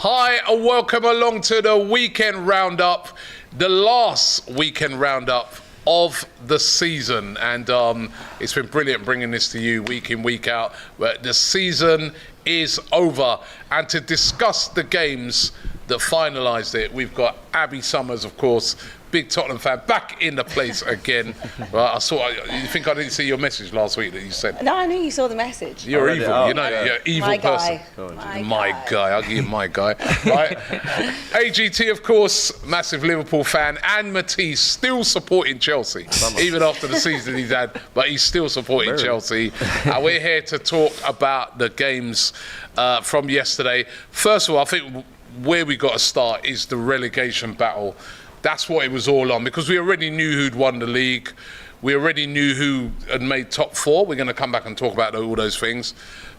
Hi, and welcome along to the weekend roundup, the last weekend roundup of the season. And it's been brilliant bringing this to you week in, week out. But the season is over. And to discuss the games that finalised it, we've got Abby Summers, of course, big Tottenham fan, back in the place again. Right, you think I didn't see your message last week that you sent? No, I knew you saw the message. You're evil, you're an evil my person. My guy, I'll give you my guy. Right. AGT, of course, massive Liverpool fan, and Matisse still supporting Chelsea, even after the season he's had, but he's still supporting Chelsea. And we're here to talk about the games from yesterday. First of all, I think where we got to start is the relegation battle. That's what it was all on, because we already knew who'd won the league. We already knew who had made top four. We're going to come back and talk about all those things.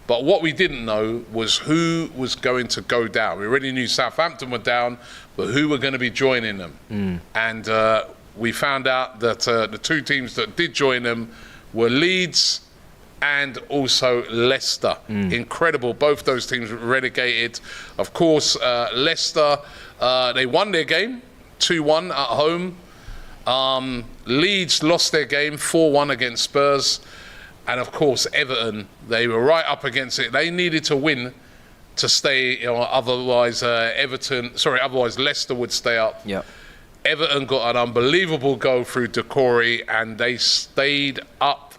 But what we didn't know was who was going to go down. We already knew Southampton were down, but who were going to be joining them. And we found out that the two teams that did join them were Leeds and also Leicester. Incredible. Both those teams were relegated. Of course, Leicester, they won their game 2-1 at home. Leeds lost their game 4-1 against Spurs. And of course, Everton, they were right up against it. They needed to win to stay, otherwise Leicester would stay up. Yep. Everton got an unbelievable goal through Decore, and they stayed up.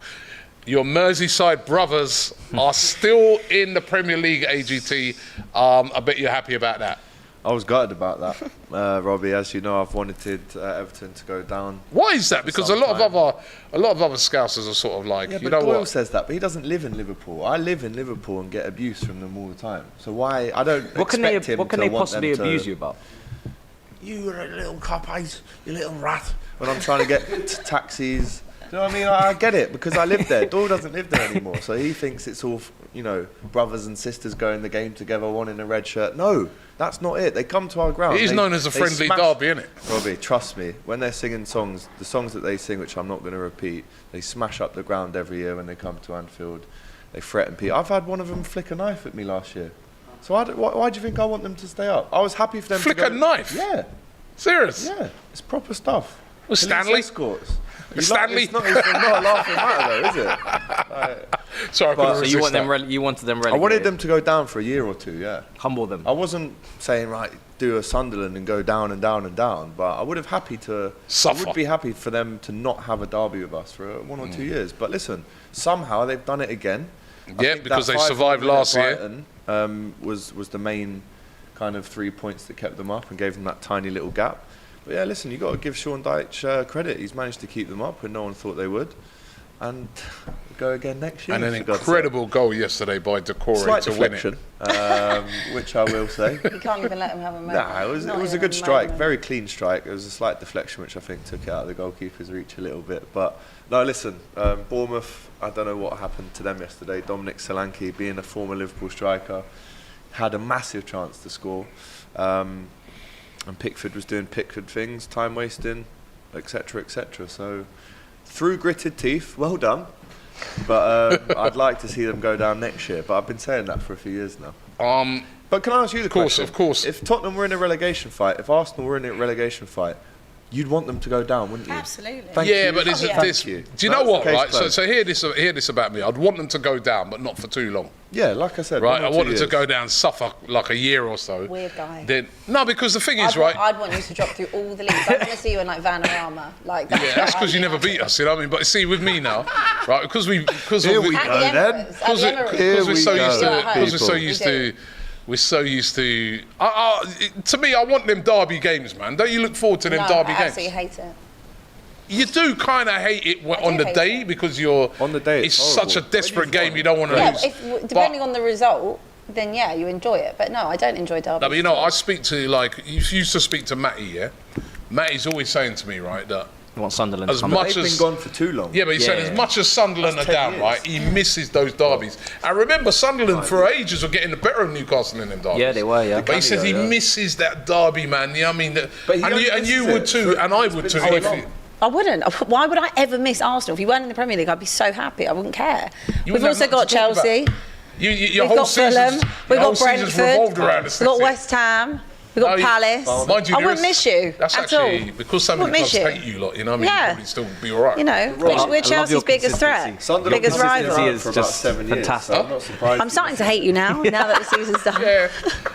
Your Merseyside brothers are still in the Premier League, AGT. I bet you're happy about that. I was gutted about that, Robbie. As you know, I've wanted Everton to go down. Why is that? Because a lot of other Scousers are sort of like, you know, Doyle says that, but he doesn't live in Liverpool. I live in Liverpool and get abuse from them all the time. So why? I don't expect him. What can they possibly abuse you about? You little coppies, you little rat. When I'm trying to get taxis. You know what I mean? I get it, because I live there. Doyle doesn't live there anymore, so he thinks it's all, brothers and sisters going the game together, one in a red shirt. No, that's not it. They come to our ground. It is known as a friendly derby, isn't it? Robbie, trust me, when they're singing songs, the songs that they sing, which I'm not going to repeat, they smash up the ground every year when they come to Anfield. They threaten people. I've had one of them flick a knife at me last year. So why do you think I want them to stay up? I was happy for them to flick a knife? Yeah. Serious? Yeah, it's proper stuff. Well, Stanley? Stanley? It's not a laughing matter, though, is it? Sorry, so you wanted them relegated? I wanted them to go down for a year or two, yeah. Humble them. I wasn't saying, right, do a Sunderland and go down and down and down, but I would be happy for them to not have a derby with us for 1 or 2 years. But listen, somehow they've done it again. Yeah, because they survived last year. Was the main kind of 3 points that kept them up and gave them that tiny little gap. But yeah, listen, you've got to give Sean Dyche credit. He's managed to keep them up when no one thought they would. And go again next year. And an incredible goal yesterday by Decore to win it. Which I will say. You can't even let him have a moment. Nah, it was a good strike, very clean strike. It was a slight deflection, which I think took it out of the goalkeeper's reach a little bit. But no, listen, Bournemouth, I don't know what happened to them yesterday. Dominic Solanke, being a former Liverpool striker, had a massive chance to score. And Pickford was doing Pickford things, time wasting, etc., etc. So, through gritted teeth, well done. But I'd like to see them go down next year. But I've been saying that for a few years now. But can I ask you the question? Of course. If Tottenham were in a relegation fight, if Arsenal were in a relegation fight, you'd want them to go down, wouldn't you? Absolutely. But this. Do you know what? Right. So hear this about me. I'd want them to go down, but not for too long. Yeah, like I said. Right. I want them to go down, suffer like a year or so. Weird guy. No, because the thing is, right. I'd want you to drop through all the leagues. I want to see you in like Vanarama, like that. Yeah, that's because you never beat us. You know what I mean? But see, with me now, right? Because we're so used to. To me, I want them derby games, man. Don't you look forward to them derby games? I absolutely hate it. You do kind of hate it on the day because you're. On the day, it's such a desperate game. You don't want to lose. Depending on the result, then yeah, you enjoy it. But no, I don't enjoy derby. No, but I speak to you used to speak to Matty, yeah. Matty's always saying to me, right, that. You want Sunderland as much as they've been gone for too long. Yeah, but he's saying as much as Sunderland are down, right, he misses those derbies. I remember Sunderland for ages were getting the better of Newcastle in them derbies. Yeah, they were, yeah. But he says he misses that derby, man. You know what I mean? And you would too, and I would too. I wouldn't. Why would I ever miss Arsenal? If you weren't in the Premier League, I'd be so happy. I wouldn't care. We've also got Chelsea. Your We've whole got Fulham, season's, we've your whole got season's Brentford, revolved around the we've City. got West Ham, we've got Palace. Mind you, I there wouldn't is- miss you That's at actually all. because so many Wouldn't clubs miss you. hate you lot. You know what I mean? Yeah. You'd probably still be all right. You know, we're Chelsea's biggest threat. Sunderland biggest consistency rival. is for about Just 7 years. fantastic. So I'm not surprised. I'm starting to hate you now that the season's done. Yeah,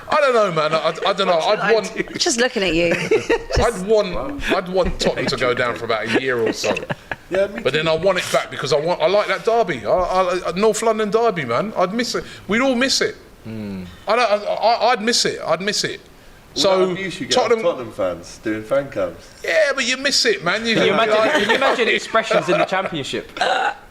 I don't know, man. I don't know. Just looking at you. I'd want Tottenham to go down for about a year or so. Yeah, me But then I want it back because I like that derby, North London derby, man. I'd miss it. We'd all miss it. I'd miss it. I'd miss it. So abuse you get Tottenham fans doing fan cams. Yeah, but you miss it, man. Can you imagine expressions in the Championship?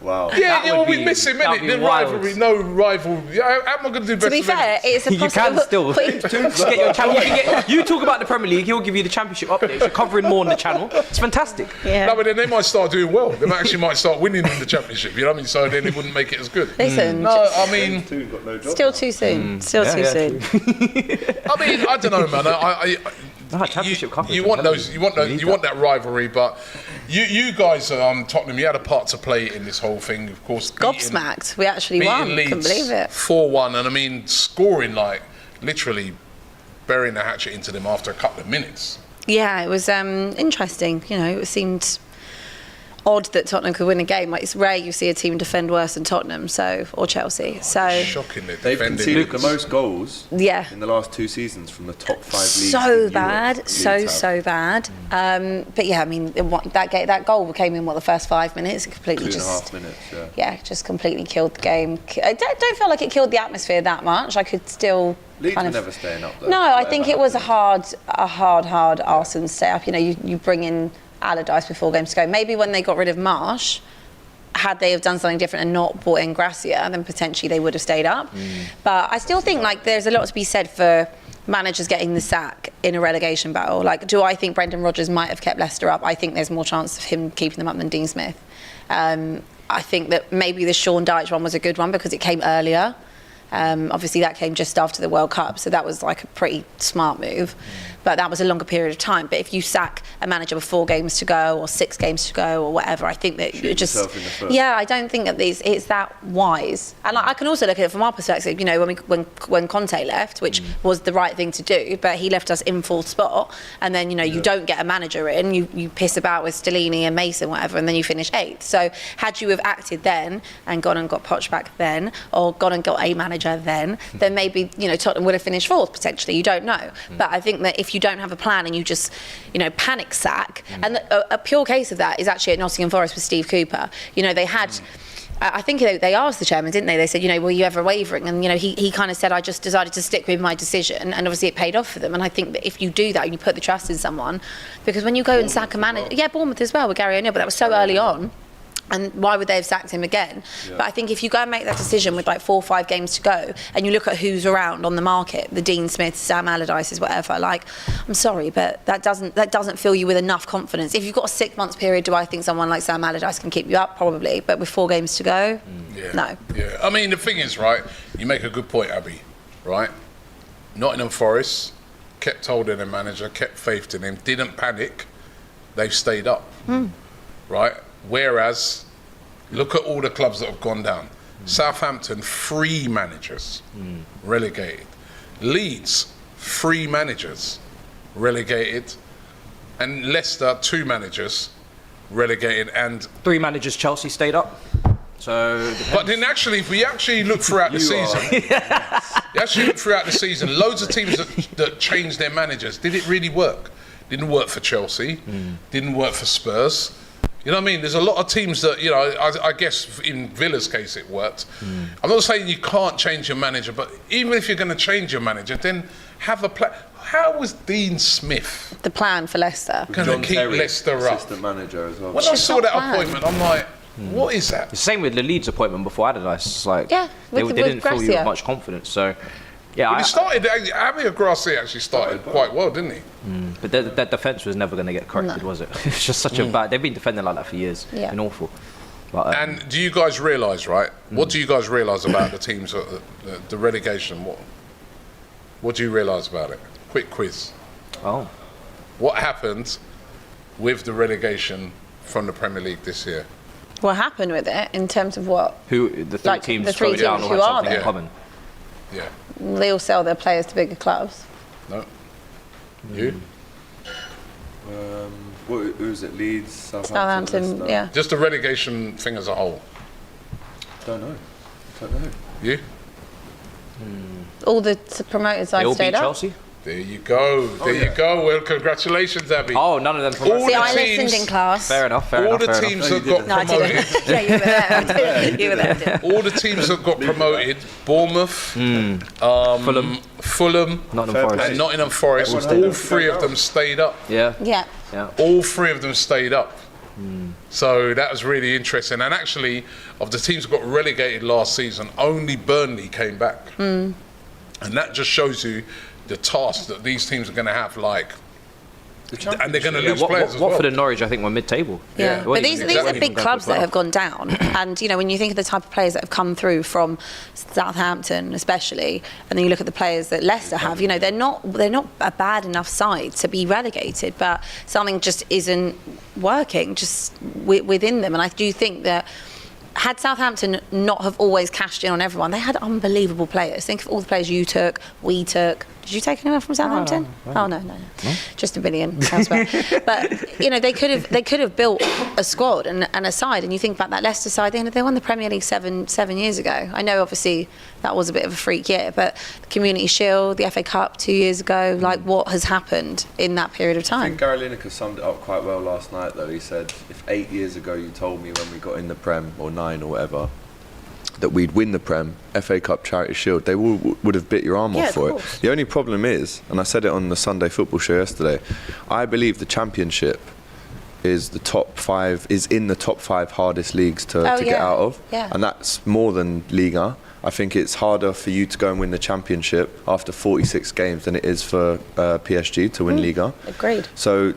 Wow. Yeah, would we be- miss it, that'd innit? be The wild. rivalry, no rival. Yeah, how am I going to do best? To be fair, it's a You can possible. still. Just get your channel. You talk about the Premier League, he'll give you the Championship updates. You're covering more on the channel. It's fantastic. Yeah. No, but then they might start doing well. They might start winning in the Championship. You know what I mean? So then it wouldn't make it as good. Listen, No, I mean, Two got no job. still too soon. Still too soon. I don't know, man. Championship coverage. You want those. You want that rivalry, but you guys, Tottenham, you had a part to play in this whole thing, of course. Gobsmacked. We actually won. Leeds Couldn't believe it. 4-1, and I mean scoring like literally burying the hatchet into them after a couple of minutes. Yeah, it was interesting. You know, it seemed odd that Tottenham could win a game. Like, it's rare you see a team defend worse than Tottenham, or Chelsea. So Shocking that They've defending. conceded the most goals yeah. in the last 2 seasons from the top 5 leagues. So in bad, Europe. so Leeds have. bad. But yeah, I mean, that goal came in the first 5 minutes. It completely 2.5 minutes. Yeah. yeah, just completely killed the game. I don't feel like it killed the atmosphere that much. I could still Leeds kind were of. never staying up though. No, I think it was a hard Arsenal stay up. You know, you bring in Allardyce before games to go. Maybe when they got rid of Marsh, had they have done something different and not brought in Gracia, then potentially they would have stayed up. But I still think like there's a lot to be said for managers getting the sack in a relegation battle. Like, do I think Brendan Rodgers might have kept Leicester up? I think there's more chance of him keeping them up than Dean Smith. I think that maybe the Sean Dyche one was a good one because it came earlier. Obviously that came just after the World Cup, so that was like a pretty smart move. But that was a longer period of time. But if you sack a manager with 4 games to go or 6 games to go or whatever, I think that you're just... yourself in the foot. Yeah, I don't think that it's that wise. And I can also look at it from our perspective, you know, when Conte left, which was the right thing to do, but he left us in 4th spot, and then, you know, you don't get a manager in, you piss about with Stellini and Mason, whatever, and then you finish 8th. So had you have acted then and gone and got Poch back then, or gone and got a manager then maybe, you know, Tottenham would have finished 4th potentially. You don't know. But I think that if you don't have a plan and you just, you know, panic sack, and a pure case of that is actually at Nottingham Forest with Steve Cooper. You know, they had... I think they asked the chairman, didn't they? They said, you know, were you ever wavering? And, you know, he kind of said, I just decided to stick with my decision. And obviously it paid off for them. And I think that if you do that and you put the trust in someone, because when you go and sack a manager... Yeah, Bournemouth as well with Gary O'Neill, but that was so early on. And why would they have sacked him again? Yeah. But I think if you go and make that decision with like 4 or 5 games to go, and you look at who's around on the market, the Dean Smiths, Sam Allardyces, whatever, like, I'm sorry, but that doesn't fill you with enough confidence. If you've got a 6 months period, do I think someone like Sam Allardyce can keep you up? Probably. But with 4 games to go, no. Yeah, I mean, the thing is, right, you make a good point, Abby, right? Nottingham Forest kept holding their manager, kept faith in him, didn't panic, they've stayed up, right? Whereas, look at all the clubs that have gone down. Southampton, 3 managers relegated. Leeds, 3 managers relegated. And Leicester, 2 managers relegated. And 3 managers, Chelsea stayed up. So, but then actually, if we actually look throughout the season, loads of teams that changed their managers, did it really work? Didn't work for Chelsea, didn't work for Spurs. You know what I mean? There's a lot of teams that, you know, I guess in Villa's case it worked. I'm not saying you can't change your manager, but even if you're going to change your manager, then have a plan. How was Dean Smith The plan for Leicester. going to keep Leicester up? Assistant manager as well. When I It's saw not that planned. appointment, I'm like, what is that? it's the same with the Leeds appointment before Allardyce. It's like, Yeah, they with didn't fill you with Gracia. much confidence. So, yeah, But he started, Javier Gracia actually started quite well, didn't he? but that defence was never going to get corrected, was it? It's just such a bad... They've been defending like that for years. Yeah. Been awful. But, And do you guys realise, right? What do you guys realise about the teams, the relegation? What do you realise about it? Quick quiz. oh, What happened with the relegation from the Premier League this year? What happened with it in terms of what? who the 3 Like, teams the 3 slowed down teams or who had are something in there. common? Yeah. They all sell their players to bigger clubs. No. You? Who's it? Leeds, Southampton, Leicester? yeah. Just the relegation thing as a whole. Don't know. You? All the promoted They sides all beat stayed up. Chelsea. There you go. There you go. Well, congratulations, Abby. Oh, none of them promoted. All See, the I teams- listened in class. Fair enough. All the teams that got No, I promoted. didn't. Yeah, you were there. You were there. All the teams that got promoted, Bournemouth, Fulham, Nottingham Fair Forest. play. and Nottingham Forest, Everyone all had three them of go them stayed up. Yeah. Yeah. Yeah. All three of them stayed up. So that was really interesting. And actually, of the teams that got relegated last season, only Burnley came back. And that just shows you the task that these teams are going to have, like, and they're going to lose players as well. Watford and Norwich, I think, were mid-table. Yeah, It but wasn't these even- are wasn't big even clubs going that to have gone down, and you know when you think of the type of players that have come through from Southampton, especially, and then you look at the players that Leicester have, you know they're not a bad enough side to be relegated, but something just isn't working just within them, and I do think that. Had Southampton not have always cashed in on everyone, they had unbelievable players. Think of all the players you took, we took. Did you take anyone from Southampton? Oh no. Just a billion elsewhere. But you know they could have built a squad and a side. And you think about that Leicester side, they won the Premier League seven years ago. I know obviously that was a bit of a freak year, but the Community Shield, the FA Cup 2 years ago, like what has happened in that period of I time? think Gary Lineker summed it up quite well last night, though. He said, if 8 years ago you told me when we got in the Prem, or 9 or whatever, that we'd win the Prem, FA Cup, Charity Shield, they would have bit your arm off for it. The only problem is, and I said it on the Sunday Football Show yesterday, I believe the Championship is in the top 5 hardest leagues to get out of. Yeah. And that's more than Liga. I think it's harder for you to go and win the Championship after 46 games than it is for PSG to win Liga. Agreed. So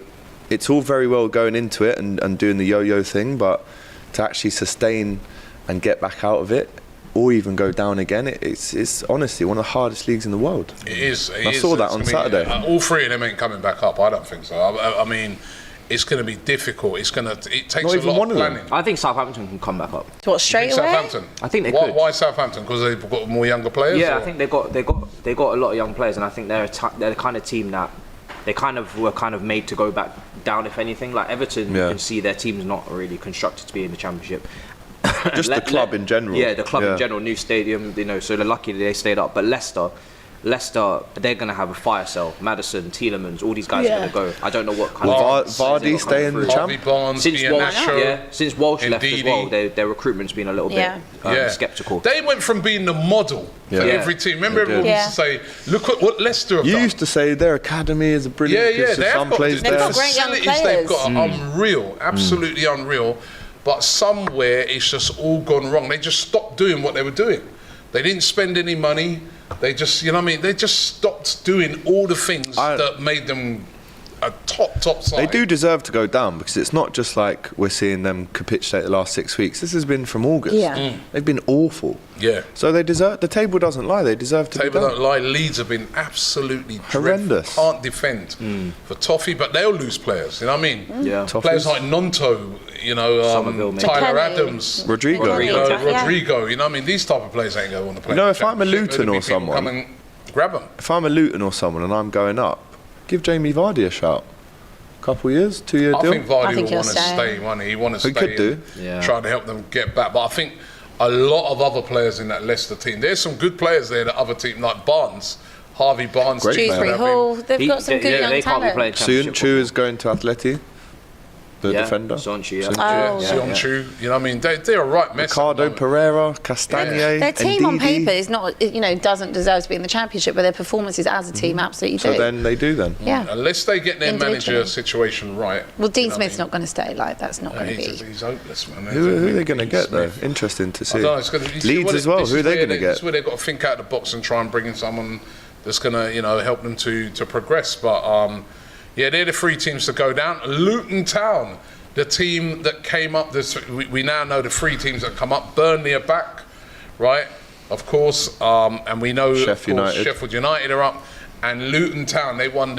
it's all very well going into it and doing the yo-yo thing, but to actually sustain and get back out of it, or even go down again, it's honestly one of the hardest leagues in the world. It is. I saw that on Saturday. All three of them ain't coming back up. I don't think so. I mean, it's going to be difficult. It takes Not a even lot one of of them. planning. I think Southampton can come back up. What, straight away? Southampton. I think they why, could. Why Southampton? Because they've got more younger players. Yeah, or? I think they got a lot of young players, and I think they're the kind of team that they were made to go back down. If anything, like Everton, you can see their team's not really constructed to be in the Championship. Just the club in general. Yeah, the club in general, new stadium, so they're lucky that they stayed up. But Leicester, they're going to have a fire sale. Madison, Tielemans, all these guys are going to go. I don't know what kind Will of... Vardy stay in the Harvey champ? Barnes, Since Ian Walsh, Nacho, since Walsh left as Ndidi. well, their recruitment's been a little bit sceptical. They went from being the model for every team. Remember, everyone used to say, "Look at what Leicester have You done." used to say their academy is a brilliant piece of they some have got plays the They've there. got great young facilities they've players. got are unreal, absolutely unreal. But somewhere it's just all gone wrong. They just stopped doing what they were doing. They didn't spend any money. They just, they just stopped doing all the things that made them a top side. They do deserve to go down because it's not just like we're seeing them capitulate the last 6 weeks. This has been from August. Yeah. They've been awful. Yeah. So they deserve. The table doesn't lie. They deserve to Table go don't down. lie. Leeds have been absolutely Horrendous. dreadful. Can't defend for Toffee, but they'll lose players. You know what I mean? Yeah. Players like Nonto, Somerville, maybe. Tyler McKennie. Adams, Rodrigo. Rodrigo. You know what I mean? These type of players ain't going to want to play. You know, in if the I'm a Championship. Luton There'll or be people someone- come and grab them. If I'm a Luton or someone and I'm going up, give Jamie Vardy a shout. Couple years, 2-year I deal. think Vardy think will he'll want to stay. stay. Won't he? He want to He stay. could do. Yeah. Trying to help them get back. But I think a lot of other players in that Leicester team. There's some good players there. The other team like Barnes, Harvey Barnes, Great player. Dewsbury Hall, they've got some good young they can't be playing talent. Championship Soonchu is going to Atleti, the defender. Sonchi, yeah. Oh, yeah. Sionchu. You know what I mean? They're a right mess. Ricardo at the moment. Pereira, Castagne, Their team on Ndidi. paper is not, doesn't deserve to be in the Championship, but their performances as a team absolutely do. So then they do then. Yeah. Unless they get their Individually. manager situation right. Well, Dean you know what I Smith's mean? not going to stay. Like that's not going to be. He's hopeless, man. Who are they going to Dean get though? Smith. Interesting to I see. don't know, it's gonna, you see, Leeds as well. this Who are is they where going to This get? is where they've got to think out the box and try and bring in someone that's going to, help them to progress. But they're the 3 teams to go down. Luton Town, the team that came up. We now know the 3 teams that come up. Burnley are back, right? Of course, and we know Sheffield United are up, and Luton Town. They won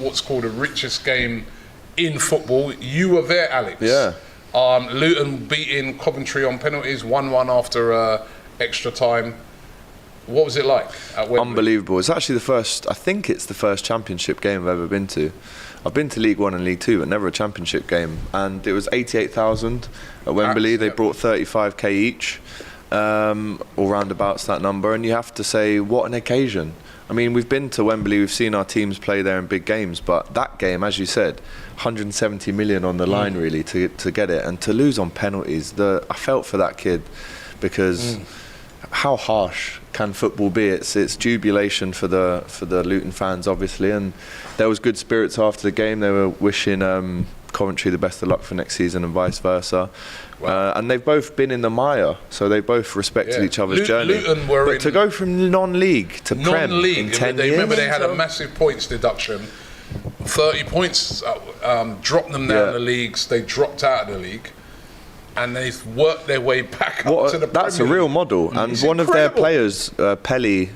what's called the richest game in football. You were there, Alex. Yeah. Luton beating Coventry on penalties, 1-1 after extra time. What was it like at Wembley? Unbelievable. It's actually I think it's the first championship game I've ever been to. I've been to League One and League Two, but never a championship game. And it was 88,000 at Wembley. They brought 35k each, or roundabouts that number. And you have to say, what an occasion. I mean, we've been to Wembley, we've seen our teams play there in big games, but that game, as you said, 170 million on the line really to get it, and to lose on penalties. I felt for that kid, because how harsh can football be? It's jubilation for the Luton fans, obviously, and there was good spirits after the game. They were wishing Coventry the best of luck for next season and vice versa. Wow. And they've both been in the mire, so they both respected each other's journey. Luton were but to go from non-league to Prem in 10 years. Remember they had a massive points deduction. 30 points dropped them down the leagues. They dropped out of the league, and they've worked their way back up to the That's Premier a real League. model. And one of their players, Pelly,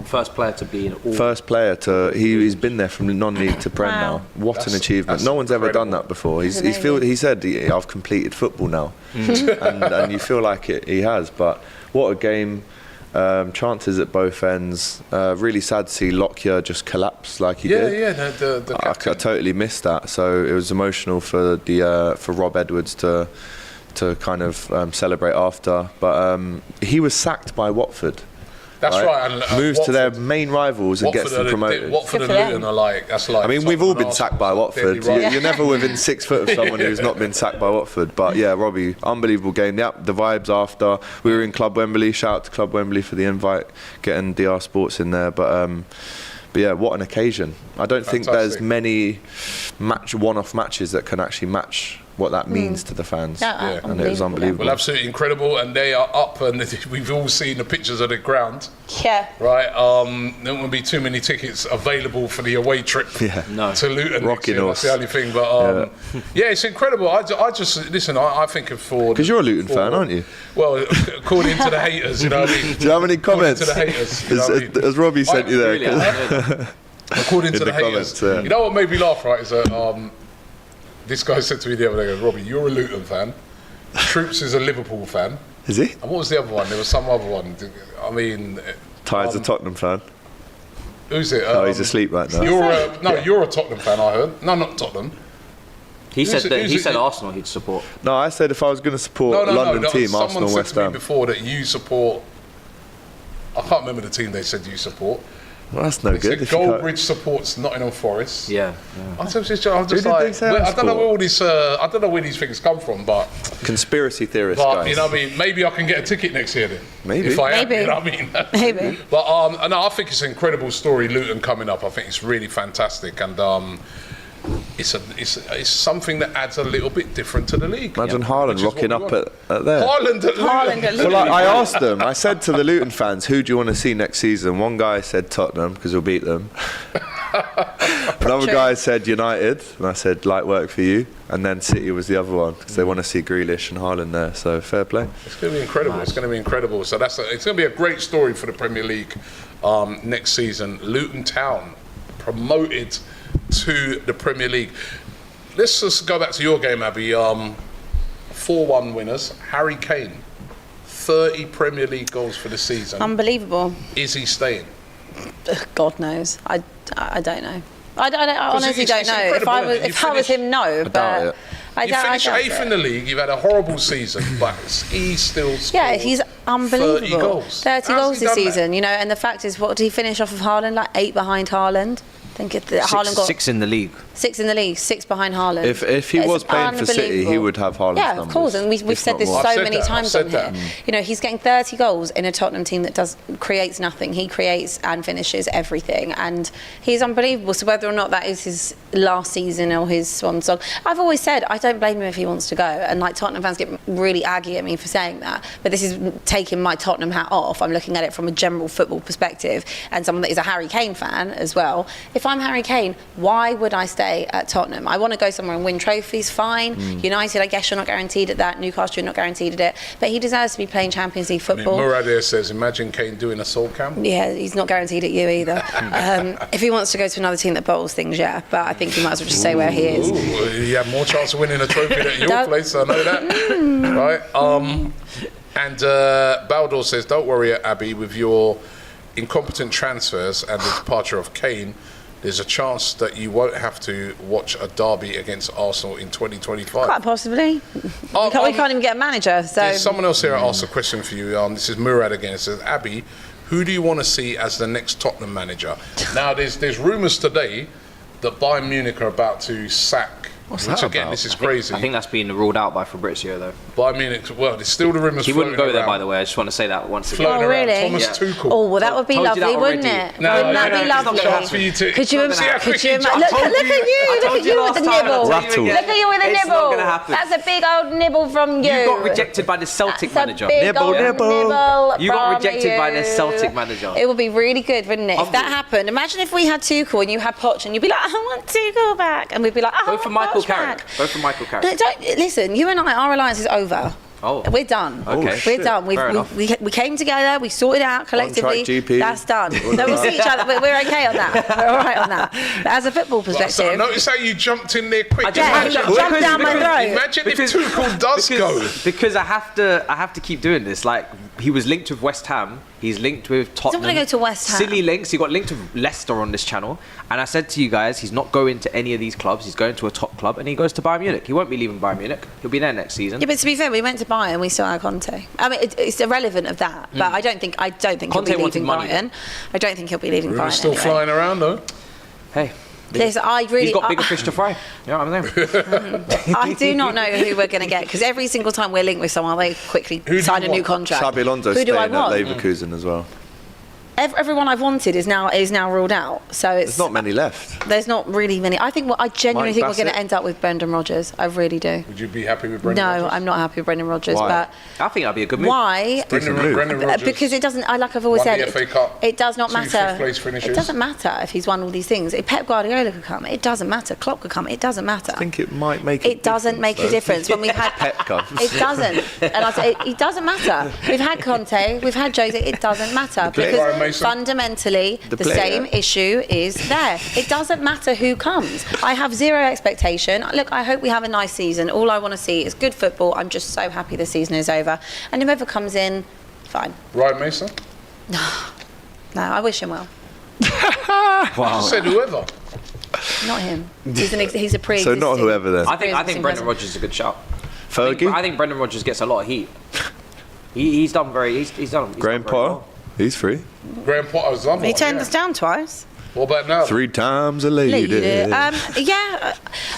first player to be in all. First player to he's been there from non-league to Prem now. What an achievement! No one's ever done that before. He said I've completed football now, and you feel like he has. But what a game! Chances at both ends. Really sad to see Lockyer just collapse like he did. Yeah, the I totally missed that. So it was emotional for Rob Edwards to kind of celebrate after. But he was sacked by Watford. That's right. And, moves Watford, to their main rivals and gets them promoted. Watford and Luton are like, that's like. I mean, we've all been sacked by Watford. You're never within 6 foot of someone who's not been sacked by Watford. But yeah, Robbie, unbelievable game. Yep, the vibes after. We were in Club Wembley. Shout out to Club Wembley for the invite, getting DR Sports in there. But yeah, what an occasion. I don't think there's many one-off matches that can actually match what that means to the fans. Yeah. And it was unbelievable. Well, absolutely incredible, and they are up, and we've all seen the pictures of the ground. Yeah. Right. There won't be too many tickets available for the away trip to Luton. Rocking That's the only thing. But yeah, it's incredible. I just listen. I think of because you're a Luton fan, aren't you? Well, according to the haters, you know what I mean. Do you have any comments? According to the haters, you know what I mean? Has Robbie sent you there? Really, according to the haters, comments, you know what made me laugh? Right, is that this guy said to me the other day, Robbie, you're a Luton fan. Troops is a Liverpool fan. Is he? And what was the other one? There was some other one. I mean, Ty's a Tottenham fan. Who's it? He's asleep right now. You're a Tottenham fan. I heard. No, not Tottenham. He said Arsenal he'd support. No, I said if I was going to support London team, Arsenal, West Someone said to Ham. me before that you support. I can't remember the team they said you support. Well, that's no good. Goldbridge supports Nottingham Forest. Yeah. I'm just like, I don't know where all these, I don't know where these things come from, but conspiracy theorists, but guys. you know what I mean. Maybe I can get a ticket next year then. Maybe. If I am, you know what I mean. Maybe. But no, I think it's an incredible story. Luton coming up. I think it's really fantastic, and it's something that adds a little bit different to the league. Imagine Haaland rocking up at there. Haaland at Luton. Well, I asked them. I said to the Luton fans, "Who do you want to see next season?" One guy said Tottenham because he'll beat them. Another guy said United, and I said light work for you. And then City was the other one because they want to see Grealish and Haaland there. So fair play. It's going to be incredible. Nice. It's going to be incredible. So it's going to be a great story for the Premier League next season. Luton Town promoted to the Premier League. Let's just go back to your game, Abby. 4-1 winners. Harry Kane, 30 Premier League goals for the season. Unbelievable. Is he staying? God knows. I don't know. I honestly don't know. If I was him, no. But you finished 8th in the league. You've had a horrible season, but he's still scored. Yeah, he's unbelievable. 30 goals. 30 goals this season. You know, and the fact is, what did he finish off of Haaland? Like 8 behind Haaland. I think Haaland got 6 in the league. 6 in the league, 6 behind Haaland. If he was playing for City, he would have Haaland's numbers. Yeah, of course, and we've said this so many times on here. You know, he's getting 30 goals in a Tottenham team that creates nothing. He creates and finishes everything, and he's unbelievable. So whether or not that is his last season or his swan song, I've always said I don't blame him if he wants to go. And like Tottenham fans get really aggy at me for saying that, but this is taking my Tottenham hat off. I'm looking at it from a general football perspective, and someone that is a Harry Kane fan as well. If I'm Harry Kane, why would I stay at Tottenham? I want to go somewhere and win trophies, fine. United, I guess you're not guaranteed at that. Newcastle, you're not guaranteed at it. But he deserves to be playing Champions League football. I mean, Murad here says, imagine Kane doing a soul camp. Yeah, he's not guaranteed at you either. If he wants to go to another team that bowls things, yeah. But I think he might as well just stay where he is. You have more chance of winning a trophy at your place, I know that. Right? And Baldor says, don't worry, Abby, with your incompetent transfers and the departure of Kane, there's a chance that you won't have to watch a derby against Arsenal in 2025. Quite possibly. We can't even get a manager. So there's someone else here that asked a question for you. This is Murad again. It says, Abby, who do you want to see as the next Tottenham manager? Now, there's rumours today that Bayern Munich are about to sack. What's which that again, about? this is crazy. I think that's been ruled out by Fabrizio, though. Bayern Munich, well, there's still the rumours. He wouldn't go there, around. by the way. I just want to say that once again. Floating around. really? Thomas Yeah. Tuchel. Oh, well, that would be Told you lovely, that wouldn't already. it? No, Wouldn't that be it's not lovely? gonna happen for you to. Could you See how imagine? quick you Look jump. at you! Look at you with the nibble. Rattle. Look at you with the It's nibble. not gonna happen. That's a big old nibble from you. You got rejected by the Celtic That's manager. A big Nibble, old nibble. nibble You got from rejected by the you. Celtic manager. It would be really good, wouldn't it? If Humble. that happened, imagine if we had Tuchel and you had Poch, and you'd be like, I want Tuchel back, and we'd be like, I Go want for Michael Poch Carrick. back. Go for Michael Carrick. No, don't listen. You and I, our alliance is over. Oh. We're done. Okay. We're shit. done. Fair enough. We came together. We sorted it out collectively. GP. That's done. No, we'll see each other. We're okay on that. We're all right on that. But as a football So perspective, notice how you jumped in there quick. yeah, he Imagine- jumped down my throat. Imagine if Tuchel does go. Because I have to keep doing this. Like, he was linked with West Ham. He's linked with Tottenham. gonna go to West Ham. Silly links. He got linked with Leicester on this channel. And I said to you guys, he's not going to any of these clubs. He's going to a top club, and he goes to Bayern Munich. He won't be leaving Bayern Munich. He'll be there next season. Yeah, but to be fair, we went to Bayern and we still had Conte. I mean, it's irrelevant of that. But I don't think Conte he'll be wanted leaving money. Bayern. I don't think he'll be leaving Rumours Bayern still anyway. flying around though. Hey, Listen, I really, he's got bigger fish to fry. You know what I'm saying? I do not know who we're going to get, because every single time we're linked with someone, they quickly Who do sign you a new want? contract. Xabi Alonso Who do staying I at want? Leverkusen as well. Everyone I've wanted is now ruled out. So it's There's not many left. There's not really many. I genuinely Mike think we're going to Bassett. end up with Brendan Rodgers. I really do. Would you be happy with Brendan No, Rodgers? I'm not happy with Brendan Rodgers. Why? But I think that'd be a good move. why? Brendan move. Rodgers. Because it doesn't. Like I've always Won said, the FA Cup, it does not 2 matter. fifth-place finishes. It doesn't matter if he's won all these things. If Pep Guardiola could come, it doesn't matter. Klopp could come, it doesn't matter. I think it might make a It doesn't difference, make a though. difference when we've had. Pep comes. It doesn't, and I say it doesn't matter. We've had Conte, we've had Jose. It doesn't matter player. Ryan because Mason. fundamentally The the player. same issue is there. It doesn't matter who comes. I have zero expectation. Look, I hope we have a nice season. All I want to see is good football. I'm just so happy the season is over, and whoever comes in, fine. Ryan Mason? No, I wish him well. I said whoever. Not him. He's a pre. So not whoever then. I think Pre-existing Brendan person. Rodgers is a good shout. Fergie? I think Brendan Rodgers gets a lot of heat. He's done very. He's done. Graham very Potter? well. He's free. Graham Potter's on. He turned us down twice. What about now? 3 times a lady.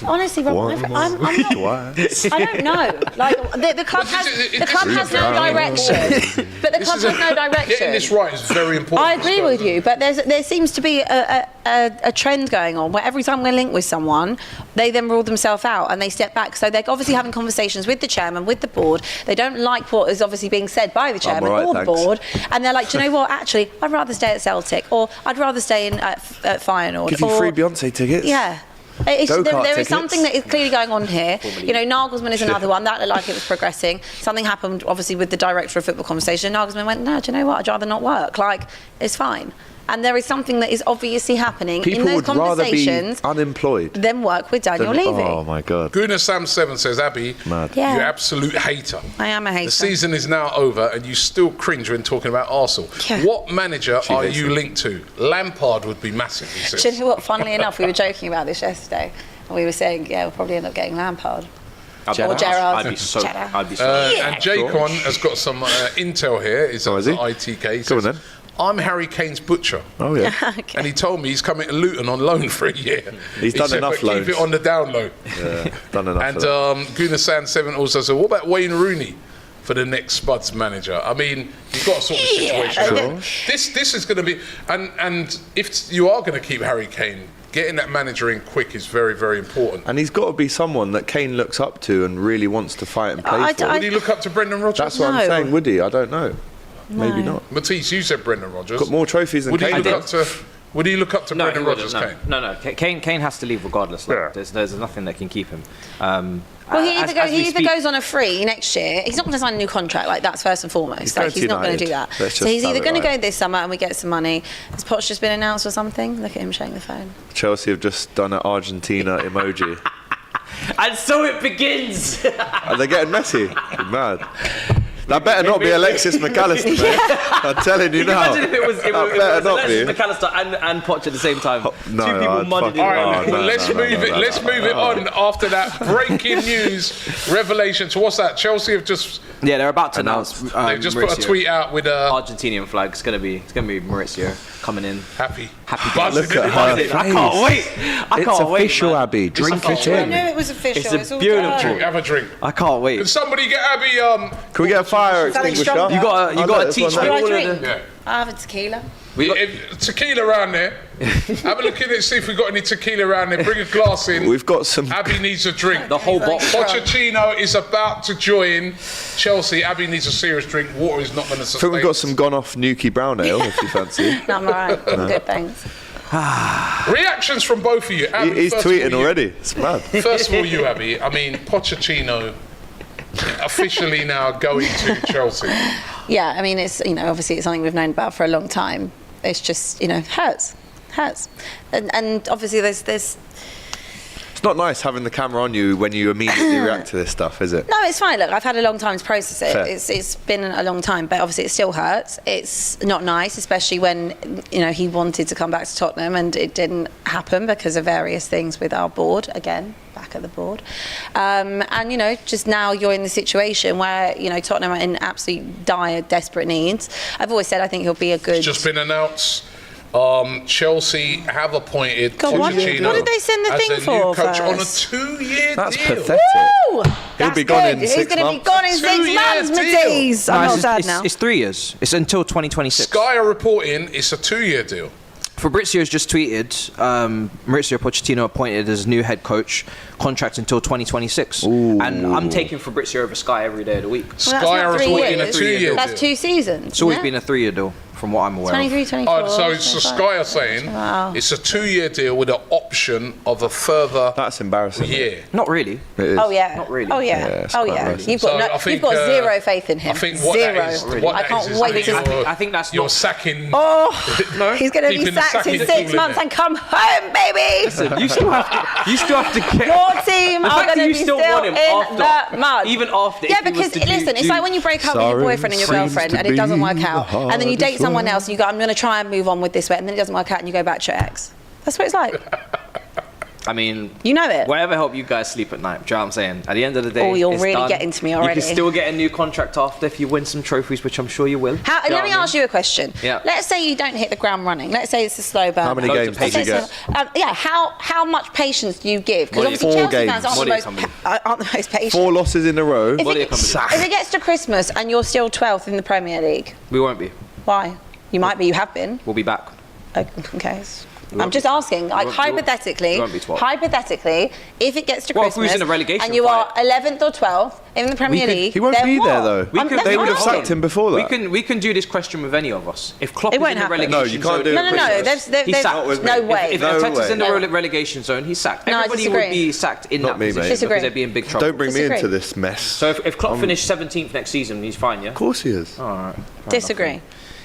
Honestly, Rob, One I'm more not. twice. I don't know. Like the club Well, the club has no direction, but the club has no direction. Getting this right is very important. I agree with you, but there seems to be a trend going on where every time we're linked with someone, they then rule themselves out and they step back. So they're obviously having conversations with the chairman, with the board. They don't like what is obviously being said by the chairman alright, or the thanks. board, and they're like, do you know what? Actually, I'd rather stay at Celtic, or I'd rather stay in at Feyenoord. Give you or, free Beyonce tickets. Yeah. There Go-kart is tickets. something that is clearly going on here. You know, Nagelsmann is another one. That looked like it was progressing. Something happened, obviously, with the director of football conversation. Nagelsmann went, no, do you know what? I'd rather not work. Like, it's fine. And there is something that is obviously happening People in those would rather be conversations unemployed. than work with Daniel than- Levy. Oh my God. Guna Sam 7 says, Abby, Mad. Yeah. you absolute hater. I am a hater. The season is now over and you still cringe when talking about Arsenal. Yeah. What manager are hates you it. linked to? Lampard would be massive, he says. Do you know what? Funnily enough, we were joking about this yesterday. And we were saying, yeah, we'll probably end up getting Lampard. Or Gerrard. I'd be so. Gerrard. I'd be so. And Jacon has got some intel here. He's Oh, at is he? ITK. He Come on says, then. I'm Harry Kane's butcher. Oh yeah. Okay. And he told me he's coming to Luton on loan for a year. He's He done said, enough but loans. keep it on the down low. Yeah, done enough. And of that. Guna San 7 also said, what about Wayne Rooney for the next Spuds manager? I mean, you've got to sort the situation out. This is going to be... And if you are going to keep Harry Kane, getting that manager in quick is very, very important. And he's got to be someone that Kane looks up to and really wants to fight and play for. Would he look up to Brendan Rodgers? That's what No. I'm saying. Would he? I don't know. Maybe No. not. Matisse, you said Brendan Rodgers. Got more trophies than Would he Kane. look up to... Would he look up to No, Brendan he wouldn't, Rodgers, no. Kane? No. Kane has to leave regardless. Like, Yeah. there's nothing that can keep him. Well, he either goes on a free next year. He's not going to sign a new contract. Like, that's first and foremost. He's Like, going to he's not going to United. do that. Let's So just he's have either it going to right. go this summer and we get some money. Has Poch just been announced or something? Look at him showing the phone. Chelsea have just done an Argentina emoji. And so it begins. Are they getting Messi? Mad. That better not be Alexis McAllister, mate. I'm telling you now. Imagine if it was Alexis McAllister and Poch at the same time. No, Two people mudded All it. right, well, let's move it on after that breaking news revelation. So what's that? Chelsea have just They're about to announce. they've just put a tweet out with Argentinian flag. It's gonna be Maurizio coming in. happy. Look at her face. I can't wait. It's official, Abby. Drink it I in. knew it was official. It's all beautiful. done. Have a drink. I can't wait. Can somebody get Abby? Can we get a fire extinguisher? stronger. You gotta teach me Do I all of drink? the. Yeah. I have a tequila. Tequila around there. Have a look in it, see if we've got any tequila around there. Bring a glass in. We've got some. Abby needs a drink. The whole box. Pochettino is about to join Chelsea. Abby needs a serious drink. Water is not going to I sustain. think we've got some gone off Nuki Brown Ale if you fancy. No, I'm alright. I'm good, thanks. Reactions from both of you. Abby, He's first of all, tweeting you. already. It's mad. First of all, you, Abby. I mean, Pochettino officially now going to Chelsea. Yeah, I mean, it's, obviously it's something we've known about for a long time. It's just, hurts. And obviously there's It's not nice having the camera on you when you immediately react to this stuff, is it? No, it's fine. Look, I've had a long time to process it. Fair. It's been a long time, but obviously it still hurts. It's not nice, especially when he wanted to come back to Tottenham and it didn't happen because of various things with our board. Again, back at the board, and just now you're in the situation where Tottenham are in absolute dire, desperate needs. I've always said I think he'll be a good. It's just been announced. Chelsea have appointed God, what Pochettino did they send the as thing their for new coach first? on a 2-year That's deal. pathetic. Woo! He'll be That's gone good. in He's 6 going to be months. gone in 6 2-year months, deal. Matisse. I'm not sad it's, now. it's 3 years. It's until 2026. Sky are reporting it's a 2-year deal. Fabrizio's just tweeted, Maurizio Pochettino appointed as new head coach, contract until 2026. And I'm taking Fabrizio over Sky every day of the week. Well, that's Sky not are 3 reporting a years. 2-year deal. That's 2 seasons. It's always isn't been a 3-year deal, from what I'm aware of. 23, 24. So Sky are saying Wow. it's a 2-year deal with an option of a further That's embarrassing. year. Not really. It is. Oh yeah. Not really. Oh yeah. Yeah, it's oh quite yeah. racist. You've got So I think, you've got zero faith in him. I think what zero. that is, what I that can't is wait is to. you're- I think that's you're not- sacking. Oh, No? he's going to be Keeping the sacked in sacking 6 tool in months there. and come home, baby. You still have to get. Your team The are fact that going to you be still still want him in after- the mud. even after, Yeah, if he was because to do- listen, it's like when you break up with your Siren boyfriend and your seems girlfriend to and it doesn't be work the out, and then you date hardest someone one. else and you go, I'm going to try and move on with this way, and then it doesn't work out and you go back to your ex. That's what it's like. I mean, You know it. whatever help you guys sleep at night. Do you know what I'm saying? At the end of the day, Oh, you're it's really done. getting to me You already. can still get a new contract after if you win some trophies, which I'm sure you will. Let me ask you a question. Yeah. Let's say you don't hit the ground running. Let's say it's a slow burn. How many Loads of games did you patience. get? How much patience do you give? Because Body obviously of Chelsea company. fans Body of aren't the most patient. 4 losses in a row. If Body it, of company. if it gets to Christmas and you're still 12th in the Premier League, We won't be. why? You might be. You have been. We'll be back. Okay. won't I'm just asking, like won't- hypothetically, we won't be 12th. hypothetically, if it gets to Well, if we Christmas was in a relegation and you fight- are 11th or 12th in the Premier could- League, He won't then be what? there, though. That's They what would have I'm sacked asking. him before that. We can do this question with any of us. If Klopp It is won't in the happen. relegation No, you can't zone, do it No, at no, Christmas. they've He's sacked. Not with me. no way. If No Arteta's way. in the No. relegation zone, he's sacked. No, I Everybody disagree. would be sacked in Not that me, mate. position Disagree. because they'd be in big trouble. Don't bring me Disagree. into this mess. So if Klopp finished 17th next season, he's fine, yeah? Of course he is. All right. Disagree.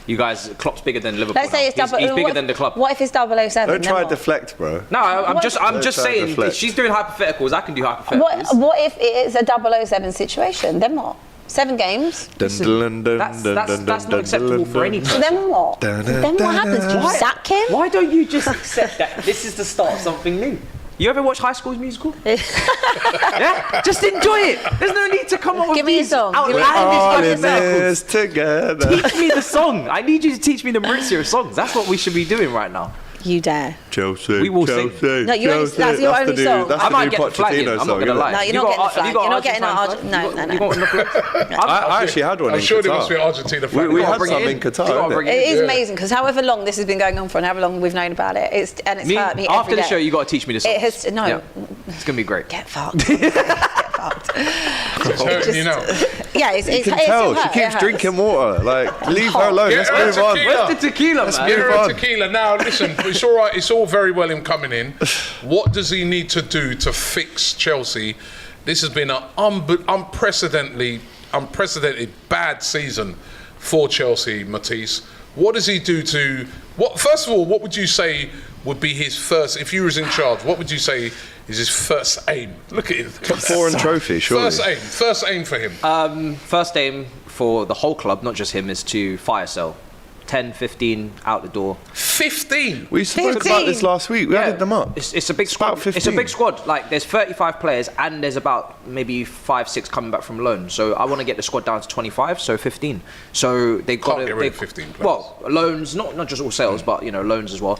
You guys, Klopp's bigger than Liverpool. Let's say now. it's double. He's bigger what than the club. What if it's 007? Don't try then to what? deflect, bro. No, I'm What- just Don't try saying. to deflect. If she's doing hypotheticals, I can do hypotheticals. What if it is a 007 situation? Then what? 7 games. That's not acceptable for any So person. then what? Dun, So dun, then dun, what happens? Do you dun. sack him? Why don't you just accept that this is the start of something new? You ever watch High School Musical? Yeah? Just enjoy it. There's no need to come up with Give me a these song. Give me a outlandish All fucking in circles. this together. Teach me the song. I need you to teach me the Maurizio songs. That's what we should be doing right now. You dare. Chelsea. We will sing. Chelsea. No, you only- Chelsea. that's your only the new, song. That's I the might new get the flag in. Pochettino I'm not song, gonna isn't lie. it? No, you're You not got- getting the have flag. you got You're not getting Argentine our flag? no, You no, got- no. You got in the flag? I actually had one I'm in sure there Qatar. must be an Argentina flag. We gotta had bring it some in. in You gotta Qatar, bring innit? It is Yeah. amazing because however long this has been going on for and however long we've known about it, it's hurt me every After the day. show, you got to teach me the song. It has no. Yeah. It's gonna be great. Get fucked. Get fucked. It's hurting you now. Yeah, it's You can it tell. hurt, She it keeps hurts. drinking water. Like, leave her alone. Get Let's her move on. tequila. Where's the tequila, man? Get move her a on. tequila. Now, listen, it's all right. It's all very well him coming in. What does he need to do to fix Chelsea? This has been an unprecedented bad season for Chelsea, Matisse. What does he do to... First of all, what would you say would be his first... If you was in charge, what would you say is his first aim. Look at him. Top 4 and trophy, surely. First aim for him. First aim for the whole club, not just him, is to fire sell. 10, 15 out the door. 15. We spoke about this last week. We added them up. It's a big squad. It's a big squad. Like there's 35 players and there's about maybe 5, 6 coming back from loan. So I want to get the squad down to 25. So 15. So they got to get rid of 15 players. Well, loans, not just all sales, but loans as well.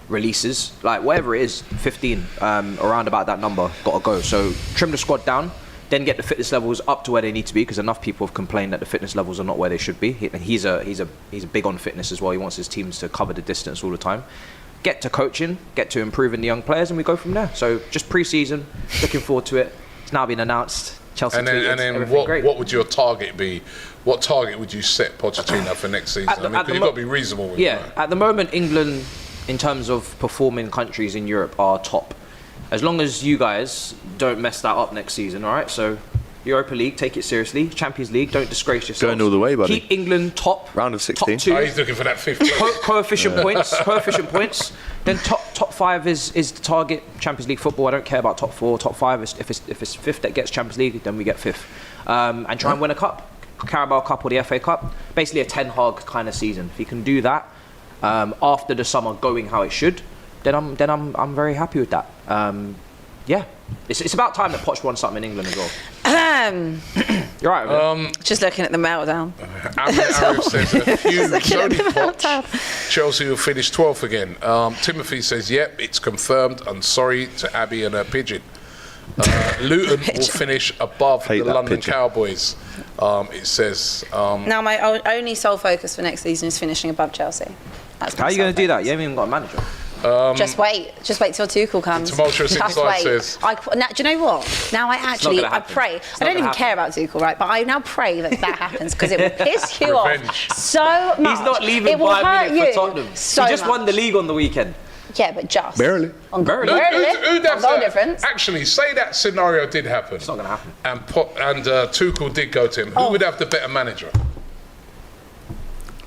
Releases, like whatever it is, 15 around about that number. Got to go. So trim the squad down. Then get the fitness levels up to where they need to be, because enough people have complained that the fitness levels are not where they should be. He's a big on fitness as well. He wants his teams to cover the distance all the time. Get to coaching, get to improving the young players, and we go from there. So just pre-season, looking forward to it. It's now been announced. Chelsea and then what would your target be? What target would you set Pochettino for next season? Because you've got to be reasonable with it. Right? At the moment, England, in terms of performing countries in Europe, are top. As long as you guys don't mess that up next season, all right? So, Europa League, take it seriously. Champions League, don't disgrace yourselves. Going all the way, buddy. Keep England top. Round of 16. Top 2. Oh, he's looking for that 5th place. Coefficient points. Then top 5 is the target. Champions League football. I don't care about top 4, top 5. If it's 5th that gets Champions League, then we get 5th. And try and win a cup, Carabao Cup or the FA Cup. Basically a Ten Hag kind of season. If you can do that after the summer going how it should, then I'm very happy with that. Yeah, it's about time that Poch won something in England as well. You're right. Just looking at the meltdown. Arif says a few Tony Poch. Chelsea will finish 12th again. Timothy says, yep, it's confirmed. I'm sorry to Abby and her pigeon. Luton will finish above the London Cowboys. It says. Now my only sole focus for next season is finishing above Chelsea. How are you going to do that? You haven't even got a manager. Just wait till Tuchel comes. Tumultuous Inside says. Now, do you know what? Now I pray. I don't even care about Tuchel, right? But I now pray that happens, because it will piss you off so much. He's not leaving it will Bayern hurt Munich you for Tottenham. so he just much. won the league on the weekend. Yeah, but just barely. Barely. Who does goal that? Difference. Actually, say that scenario did happen. It's not going to happen. And Tuchel did go to him. Who would have the better manager?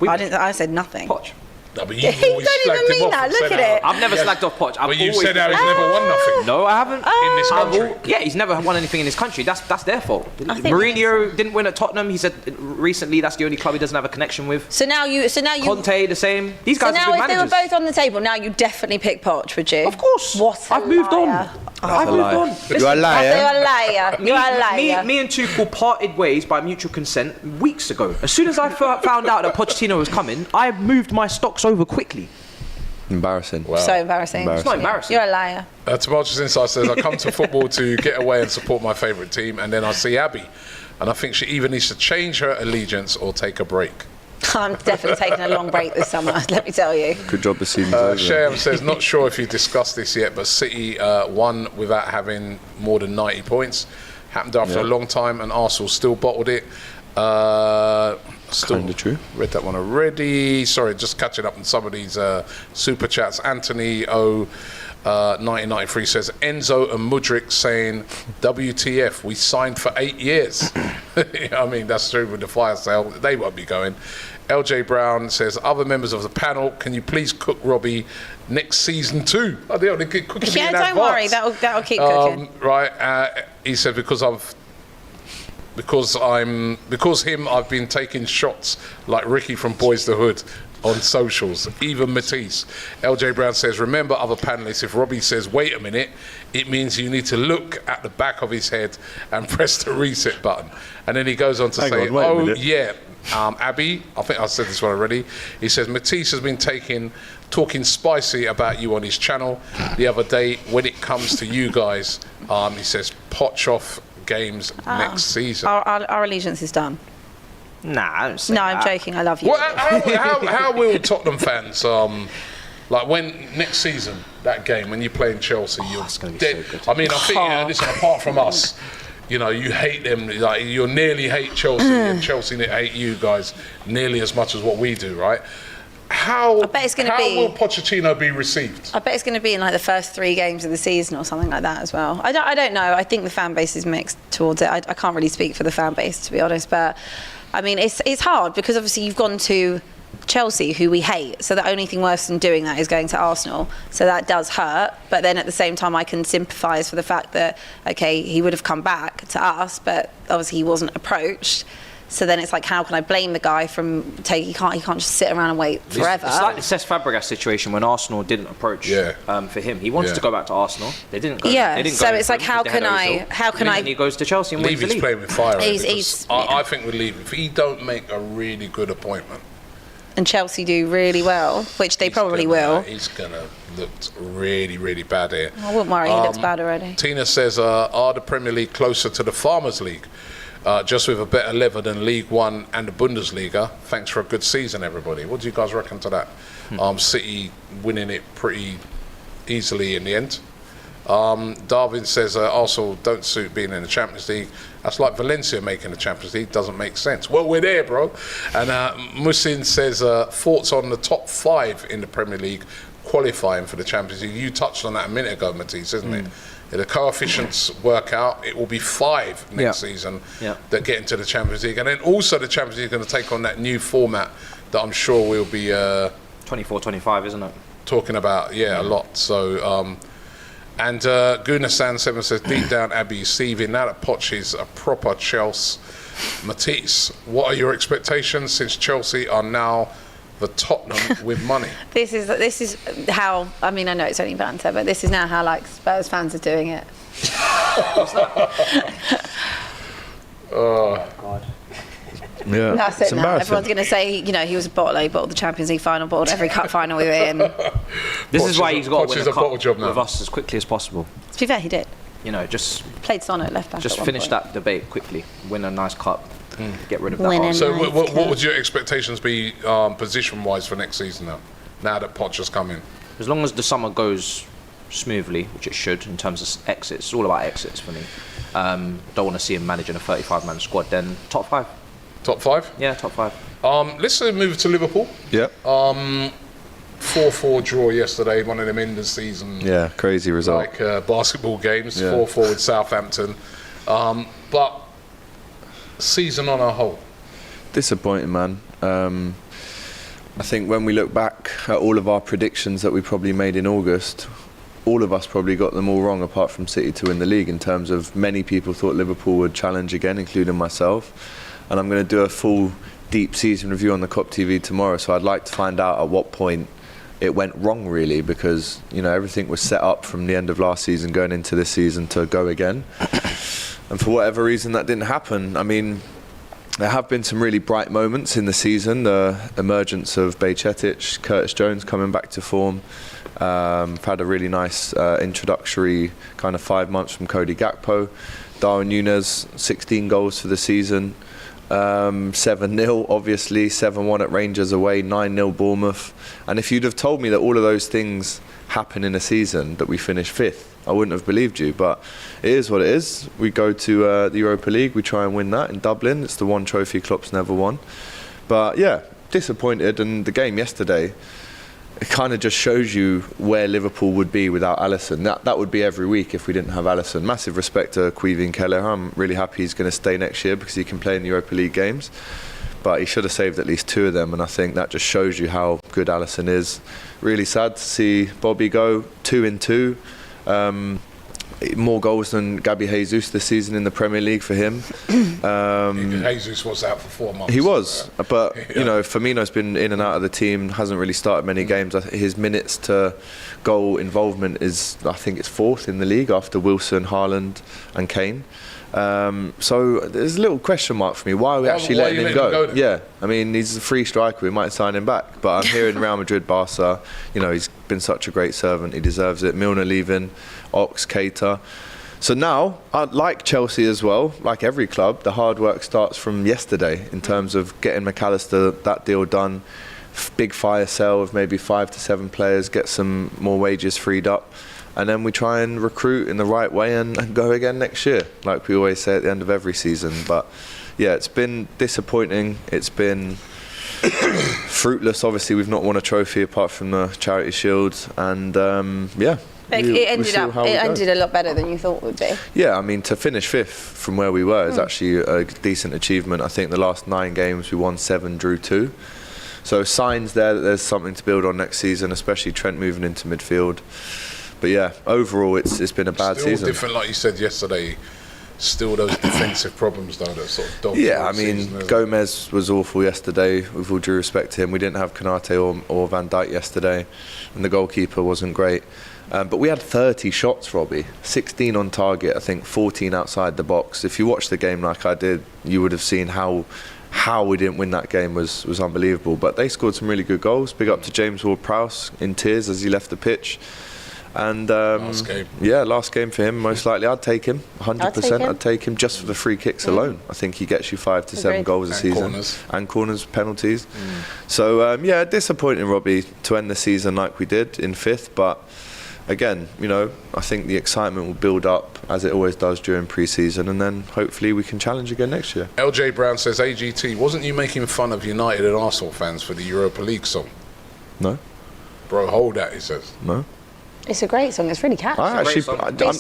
I said nothing. Poch. No, but He you've always don't slagged even him mean off. that. and Look said at it. I've never slagged off Poch. But you said how he's never won nothing. No, I haven't. In this country. Yeah, he's never won anything in this country. That's their fault. Mourinho didn't win at Tottenham. He said recently that's the only club he doesn't have a connection with. So now you. Conte the same. These guys are good if managers. they were both on the table, now you definitely pick Poch, would you? Of course. What? I've moved on. I've moved on. You're a liar. You're a liar. You're a liar. Me and Tuchel parted ways by mutual consent weeks ago. As soon as I found out that Pochettino was coming, I moved my stocks over quickly. Embarrassing. Wow. So embarrassing. It's not embarrassing. You're a liar. Tumultuous Insight says, I come to football to get away and support my favourite team, and then I see Abby. And I think she either needs to change her allegiance or take a break. I'm definitely taking a long break this summer, let me tell you. Good job the season's over. Shayam says, not sure if you discussed this yet, but City won without having more than 90 points. Happened after a long time, and Arsenal still bottled it. Kind of true. Read that one already. Sorry, just catching up on some of these super chats. Anthony O 1993 says, Enzo and Mudryk saying, WTF, we signed for 8 years. I mean, that's true with the fire sale. They won't be going. LJ Brown says, other members of the panel, can you please cook Robbie next season too? Oh, they only cook me in don't advance. worry, that'll keep cooking. Right, he said, I've been taking shots like Ricky from Boys the Hood on socials, even Matisse. LJ Brown says, remember other panelists, if Robbie says wait a minute, it means you need to look at the back of his head and press the reset button. And then he goes on to say, Abby, I think I said this one already, he says Matisse has been talking spicy about you on his channel the other day. When it comes to you guys, he says Poch off games next season. Our allegiance is done. Nah, I don't say No, that. I'm joking. I love you. Well, how will Tottenham fans, like when next season, that game, when you're playing Chelsea, you're that's gonna be dead. so good. I mean, I think, listen, apart from us, you know, you hate them, like you nearly hate Chelsea, and Chelsea hate you guys nearly as much as what we do, right? How will Pochettino be received? I bet it's going to be in like the first 3 games of the season or something like that as well. I don't know. I think the fan base is mixed towards it. I can't really speak for the fan base, to be honest. But I mean, it's hard because obviously you've gone to Chelsea, who we hate. So the only thing worse than doing that is going to Arsenal. So that does hurt. But then at the same time, I can sympathise for the fact that, okay, he would have come back to us, but obviously he wasn't approached. So then it's like, how can I blame the guy from taking? He can't just sit around and wait forever. It's like the Cesc Fabregas situation when Arsenal didn't approach for him. He wanted to go back to Arsenal. They didn't go. Yeah. They didn't So go it's like, how can I? And he goes to Chelsea and wins the Levy's league. playing with fire. He's I think with Levy, if he don't make a really good appointment, and Chelsea do really well, which they probably will. He's gonna look really, really bad here. I wouldn't worry. He looks bad already. Tina says, are the Premier League closer to the Farmers League? Just with a better level than League One and the Bundesliga. Thanks for a good season, everybody. What do you guys reckon to that? City winning it pretty easily in the end. Darwin says, Arsenal don't suit being in the Champions League. That's like Valencia making the Champions League. Doesn't make sense. Well, we're there, bro. And Musin says, thoughts on the top 5 in the Premier League qualifying for the Champions League. You touched on that a minute ago, Matisse, isn't it? If the coefficients work out, it will be 5 next season that get into the Champions League. And then also the Champions League is going to take on that new format that I'm sure we'll be 24-25, isn't it? talking about, a lot. So, and Gunasan7 says, deep down, Abby, Stevie, now that Poch is a proper Chelsea, Matisse, what are your expectations since Chelsea are now the Tottenham with money? This is how, I mean, I know it's only banter, but this is now how like Spurs fans are doing it. Oh God. Yeah, that's it now. Everyone's going to say, he was a bottler, he bottled the Champions League final, bottled every cup final with him. This is why he's got to win a cup job now with us as quickly as possible. To be fair, he did. Just played Son at left back. Just finish that debate quickly. Win a nice cup. Get rid of that. Win So what would your expectations be position-wise for next season now that Poch has come in? As long as the summer goes smoothly, which it should in terms of exits, it's all about exits for me. Don't want to see him managing a 35-man squad. Then top 5. Top 5? Yeah, top 5. Let's move to Liverpool. Yep. 4-4 draw yesterday, one of them end of season. Yeah, crazy result. Like basketball games, 4-4 with Southampton. But season on a whole. Disappointing, man. I think when we look back at all of our predictions that we probably made in August, all of us probably got them all wrong apart from City to win the league, in terms of many people thought Liverpool would challenge again, including myself. And I'm going to do a full deep season review on the COP TV tomorrow, so I'd like to find out at what point it went wrong, really, because everything was set up from the end of last season going into this season to go again. And for whatever reason that didn't happen. I mean, there have been some really bright moments in the season. The emergence of Bajcetic, Curtis Jones coming back to form. Had a really nice introductory kind of 5 months from Cody Gakpo. Darwin Núñez, 16 goals for the season. 7-0 obviously, 7-1 at Rangers away, 9-0 Bournemouth. And if you'd have told me that all of those things happen in a season, that we finish 5th, I wouldn't have believed you. But it is what it is. We go to the Europa League, we try and win that in Dublin. It's the one trophy Klopp's never won. But yeah, disappointed. And the game yesterday, it kind of just shows you where Liverpool would be without Alisson. That would be every week if we didn't have Alisson. Massive respect to Queevy Kelleher. I'm really happy he's going to stay next year because he can play in the Europa League games. But he should have saved at least 2 of them, and I think that just shows you how good Alisson is. Really sad to see Bobby go 2 in 2. More goals than Gabby Jesus this season in the Premier League for him. Jesus was out for 4 months. He was, but Firmino's been in and out of the team, hasn't really started many games. His minutes to goal involvement is, I think it's 4th in the league after Wilson, Haaland and Kane. So there's a little question mark for me. Why are we actually letting him go? Yeah, I mean, he's a free striker. We might sign him back. But I'm hearing Real Madrid, Barca, he's been such a great servant. He deserves it. Milner leaving, Ox, Keita. So now, like Chelsea as well, like every club, the hard work starts from yesterday in terms of getting McAllister that deal done. Big fire sale of maybe 5 to 7 players, get some more wages freed up. And then we try and recruit in the right way and go again next year, like we always say at the end of every season. But yeah, it's been disappointing. It's been fruitless. Obviously, we've not won a trophy apart from the Charity Shield. And it ended a lot better than you thought it would be. Yeah, I mean, to finish 5th from where we were is actually a decent achievement. I think the last 9 games we won 7, drew 2. So signs there that there's something to build on next season, especially Trent moving into midfield. But yeah, overall it's been a bad Still season. different, like you said yesterday. Still those defensive problems, though, that sort of dogged Yeah, I the mean, season, isn't it? Gomez was awful yesterday, with all due respect to him. We didn't have Konate or Van Dijk yesterday, and the goalkeeper wasn't great. But we had 30 shots, Robbie. 16 on target, I think 14 outside the box. If you watched the game like I did, you would have seen how we didn't win that game was unbelievable. But they scored some really good goals. Big up to James Ward-Prowse in tears as he left the pitch. And last game. Yeah, last game for him, most likely. I'd take him, 100%. I'd take him just for the free kicks alone. I think he gets you 5 to 7 goals a season. Corners. And corners, penalties. So, yeah, disappointing, Robbie, to end the season like we did in 5th. But, again, you know, I think the excitement will build up, as it always does during pre-season. And then, hopefully, we can challenge again next year. LJ Brown says, AGT, wasn't you making fun of United and Arsenal fans for the Europa League song? No? Bro, hold that, he says. No? It's a great song. It's really catchy. It's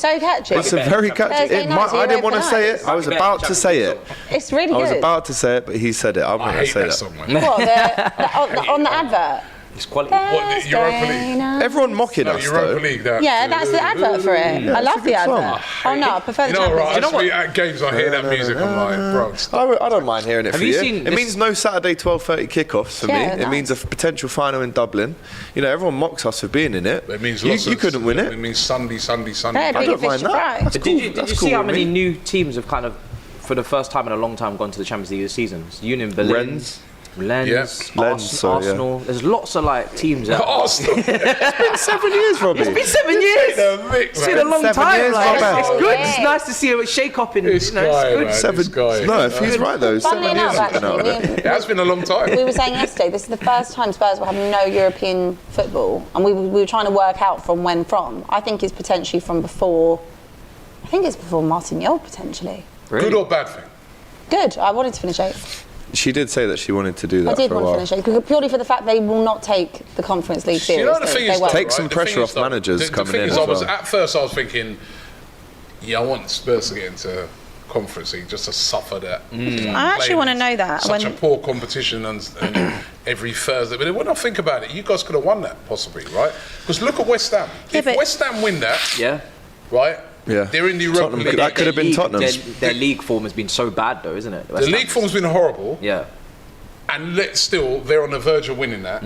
so catchy. It's a very catchy. Thursday nights, I didn't want to Europa say nights. it. I was about to say it. It's really I good. was about to say it, but he said it. I'm not I going to hate say that that. song, man. What, on the advert? It's quality. What, the Europa Thursday League? night. Everyone mocking No, us, Europa though. League, that. Yeah, that's the advert for it. I love the good song. advert. Oh no, I prefer You the know, Champions right? League. I just at games, I hear that music, I'm like, bro, stop. I don't mind hearing it Have for you you. seen It this- means no Saturday 12:30 kickoffs for Yeah, me. It means a potential final in Dublin. You know, everyone mocks us for being in it. It means You couldn't win It it. means Sunday. Hey, I bigger don't fish mind to that. fry. That's But cool. did you That's see cool how with many me. new teams have kind of, for the first time in a long time, gone to the Champions League this season? It's Union Berlin, Rennes. Yeah. Lens, sorry, yeah. Arsenal. There's lots of like teams out. Arsenal. It's been 7 years, Robbie. It's been 7 years. It's been a long 7 time. years, Like, not it's bad. good. Yeah. It's nice to see a shake up in. This you know, guy, it's good. man. Seven. This guy. No, if he's right though, Funnily 7 years enough, has been out there. actually, It has been a long time. we were saying yesterday, this is the first time Spurs will have no European football, and we were trying to work out from when from. I think it's potentially from before. I think it's before Martin Yol, potentially. Good or bad thing? Good. I wanted to finish 8th. She did say that she wanted to do that I did for a want to while. finish 8th, purely for the fact they will not take the Conference League seriously. You know the thing is, They won't. Take some right? The pressure thing off is, though, managers the coming thing in is, as well. at first I was thinking, yeah, I want Spurs to get into Conference League just to suffer that. I actually want to know that. Such a poor competition and every Thursday. But when I think about it, you guys could have won that possibly, right? Because look at West Ham. Yeah, If but- West Ham win that, Yeah. right? Yeah. They're in the Europa Tottenham League. That could have been Tottenham's. Their league form has been so bad, though, isn't it? The league form's been horrible. Yeah. And still, they're on the verge of winning that,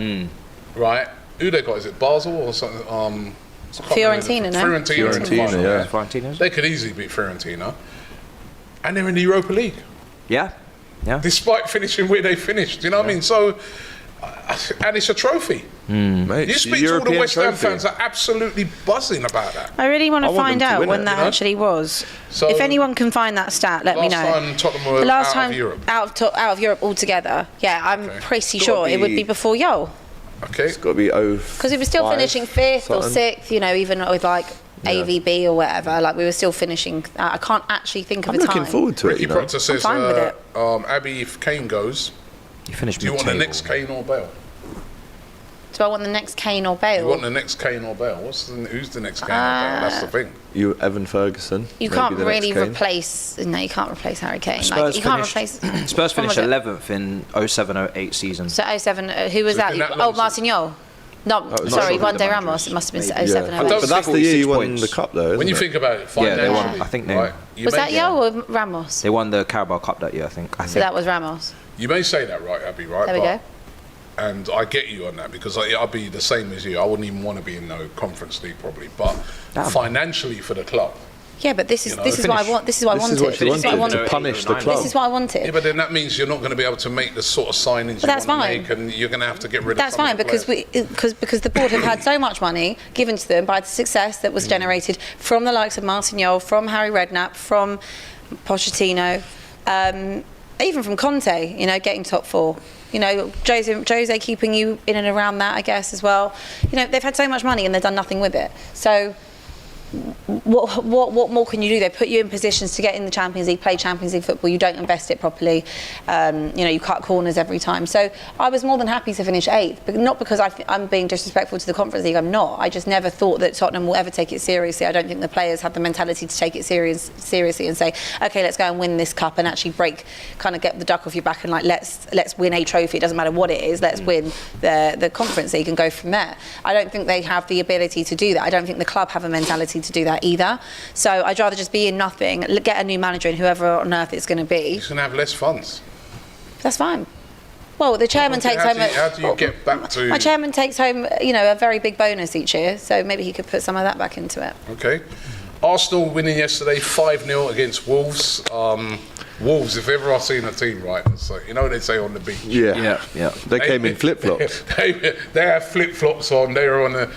right? Who they got? Is it Basel or something? I can't Fiorentina, remember. no? Fiorentina, yeah. Fiorentina. They could easily beat Fiorentina. And they're in the Europa League, Yeah. Yeah. despite finishing where they finished. You know what I mean? So, and it's a trophy. Mate, You it's speak to all the European West Ham trophy. fans, are absolutely buzzing about that. I really want I to want find them to out win when it, that you know? actually was. So- If anyone can find that stat, let me Last know. time Tottenham were The last out time of Europe. out of Europe altogether. Yeah, I'm Okay. pretty It's sure gotta it would be- be before Yol. Okay. It's got to be 0. Because we were still finishing 5th or 6th, you know, even with like AVB or whatever. Like we were still finishing. I can't actually think of I'm a time. looking forward to it. Ricky You know? Proctor says, fine with it. Abby, if Kane goes, You finished do you want the next Kane or Bale? Do I want the next Kane or You Bale? want the next Kane or Bale? Who's the next Kane or Bale? That's the thing. You, Evan Ferguson. You maybe can't the next really Kane. replace. No, you can't replace Harry Kane. Spurs Like you can't finished, replace. Spurs When was finished it? 11th in 07-08 season. So 07. Who was So that? it's been that long Oh, Martin Yol. No, was sorry, not Juan the de managers. Ramos. It must have been Yeah. 07. I 08. don't But that's think the year 6 you won points. the cup, though. When you isn't think about it, Yeah, they won. financially, I think they- right, you Was may- that Yol or Ramos? They won the Carabao Cup that year, I think. So that was Ramos. You may say that, right, Abby, right? There we go. And I get you on that because I'd be the same as you. I wouldn't even want to be in no Conference League probably, but financially for the club. Yeah, but this is You know, this is what I finish. want. This is what I This wanted. is what she This is what I wanted, wanted. to punish the This club. This is what I Yeah, wanted. but then that means you're not going to be able to make the sort of signings you that's want to fine. make, and you're going to have to get rid That's of some fine of the because players. because the board have had so much money given to them by the success that was generated from the likes of Martin Yol, from Harry Redknapp, from Pochettino, even from Conte. You know, getting top 4. You know, Jose keeping you in and around that, I guess, as well. You know, they've had so much money and they've done nothing with it. So what more can you do? They put you in positions to get in the Champions League, play Champions League football. You don't invest it properly. You cut corners every time. So I was more than happy to finish 8th, but not because I'm being disrespectful to the Conference League. I'm not. I just never thought that Tottenham will ever take it seriously. I don't think the players have the mentality to take it seriously and say, okay, let's go and win this cup and actually get the duck off your back and let's win a trophy. It doesn't matter what it is. Let's win the Conference League and go from there. I don't think they have the ability to do that. I don't think the club have a mentality to do that either. So I'd rather just be in nothing, get a new manager in whoever on earth it's going to be. He's going to have less funds. That's fine. Well, the chairman takes home. How do you get back to? My chairman takes home, a very big bonus each year, so maybe he could put some of that back into it. Okay. Arsenal winning yesterday 5-0 against Wolves. Wolves, if ever I've seen a team, right, so, what they say on the beach? Yeah. They came in flip-flops. They have flip-flops on. They were on the...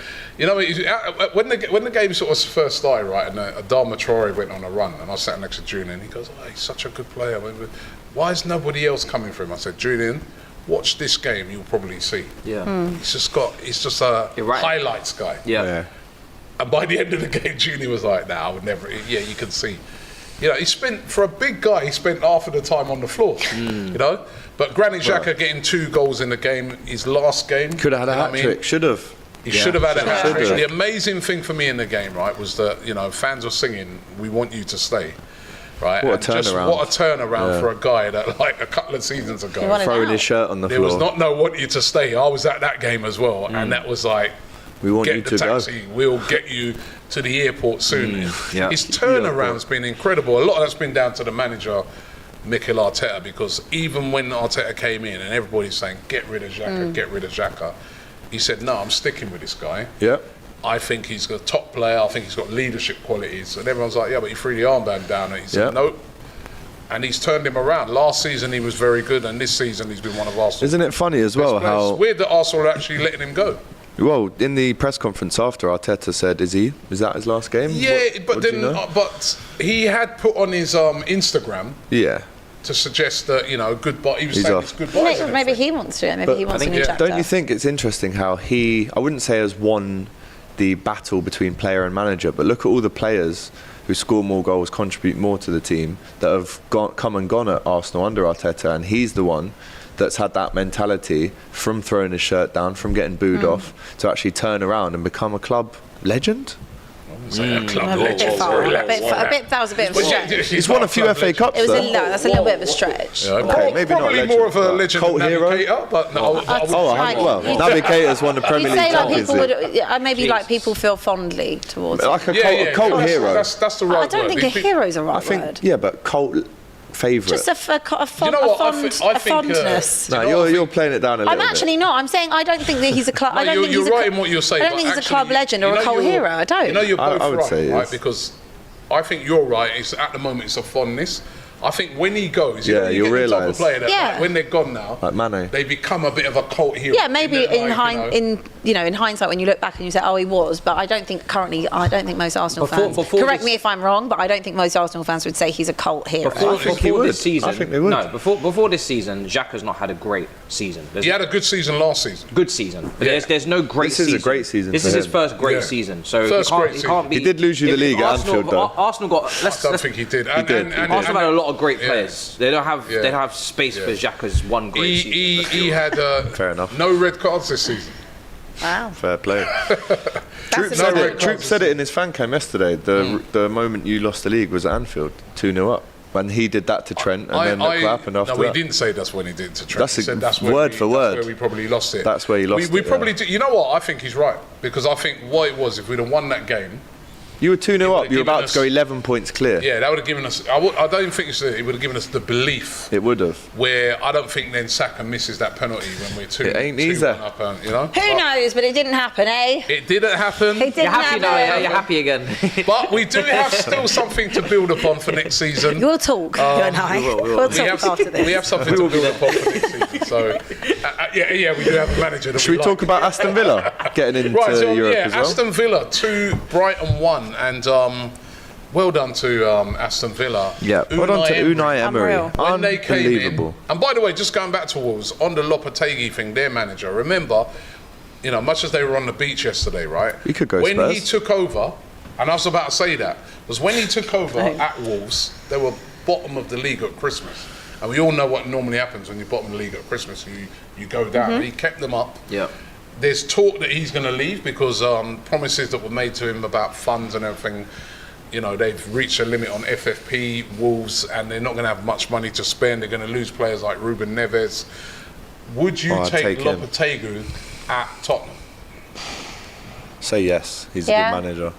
when the game sort of first started, right, and Adama Traore went on a run, and I sat next to Julian, and he goes, he's such a good player. Why is nobody else coming for him? I said, Julian, watch this game, you'll probably see. Yeah. He's just a highlights guy. Yeah. And by the end of the game, Julian was like, I would never... Yeah, you can see. He spent, for a big guy, he spent half of the time on the floor, But Granit Xhaka getting 2 goals in the game, his last game. Could have had a hat-trick, should have. He should have had a hat-trick. The amazing thing for me in the game, right, was that, fans were singing, we want you to stay, right? What a turnaround. What a turnaround for a guy that, a couple of seasons ago, throwing his shirt on the floor. There was not no want you to stay. I was at that game as well, and that was like, we want you get the to taxi, go. We'll get you to the airport soon. His turnaround's been incredible. A lot of that's been down to the manager, Mikel Arteta, because even when Arteta came in and everybody's saying, get rid of Xhaka, he said, no, I'm sticking with this guy. Yeah. I think he's a top player. I think he's got leadership qualities. And everyone's like, yeah, but he threw the armband down. And he said, nope. And he's turned him around. Last season he was very good, and this season he's been one of Arsenal's. Isn't it funny as well how... It's weird that Arsenal are actually letting him go. Well, in the press conference after, Arteta said, "Is that his last game?" Yeah, but he had put on his Instagram. Yeah. To suggest that goodbye. He was saying it's goodbye. Maybe he wants to. Maybe he wants a new chapter. Don't you think it's interesting how I wouldn't say has won the battle between player and manager, but look at all the players who score more goals, contribute more to the team, that have come and gone at Arsenal under Arteta, and he's the one that's had that mentality from throwing his shirt down, from getting booed off, to actually turn around and become a club legend. That was a bit of a stretch. He's won a few FA Cups. That's a little bit of a stretch. Okay, maybe probably not legend, more of a legend cult than hero. Navigator, but no. Navigator's won the Premier League. Maybe people feel fondly towards him. Like a cult hero. That's the right word. I don't think a hero's a right word. Yeah, but cult favourite. Just a fondness. No, you're playing it down a little bit. I'm actually not. I'm saying I don't think that he's a club. You're right in what you're saying. I don't think he's a club legend or a cult hero. I don't. You're both I would say right? Because I think you're right. At the moment, it's a fondness. I think when he goes, you realise when they're gone now, like Mane, they become a bit of a cult hero. Yeah, maybe in hindsight when you look back and you say, he was, but I don't think most Arsenal fans. Correct me if I'm wrong, but I don't think most Arsenal fans would say he's a cult hero. Before this season, I think they would. No, before this season, Xhaka's not had a great season. He had a good season last season. Good season, but there's no great season. This is a great season. This is his first great season. So he can't be. He did lose you the league at Anfield, though. Arsenal got. I don't think he did. Arsenal had a lot of great players. They don't have space for Xhaka's one great season. He had fair enough. No red cards this season. Wow. Fair play. Troop said it in his fan cam yesterday. The moment you lost the league was at Anfield, 2-0 up. When he did that to Trent, and then look what happened after that. No, he didn't say that's when he did it to Trent. That's word for word. That's where we probably lost it. That's where he lost it. We probably did. You know what? I think he's right. Because I think what it was, if we'd have won that game, you were 2-0 up. You were about to go 11 points clear. Yeah, that would have given us. I don't think it would have given us the belief. It would have. Where I don't think then Saka misses that penalty when we're 2-1 up. Who knows? But it didn't happen, eh? It didn't happen. It didn't happen. You're happy again. But we do have still something to build upon for next season. We'll talk. You and I. We'll talk after this. We have something to build upon for next season. So, we do have a manager. Should we talk about Aston Villa getting into Europe as well? Aston Villa 2, Brighton 1, and well done to Aston Villa. Yeah, well done to Unai Emery. When they came Unbelievable. in, and by the way, just going back to Wolves, on the Lopetegui thing, their manager, remember, much as they were on the beach yesterday, right? He could go when Spurs. He took over, And I was about to say that, was when he took over at Wolves, they were bottom of the league at Christmas. And we all know what normally happens when you're bottom of the league at Christmas. You go down. He kept them up. Yeah. There's talk that he's going to leave because promises that were made to him about funds and everything, you know, they've reached a limit on FFP, Wolves, and they're not going to have much money to spend. They're going to lose players like Ruben Neves. Would you take Lopetegui at Tottenham? Say yes. He's a good manager.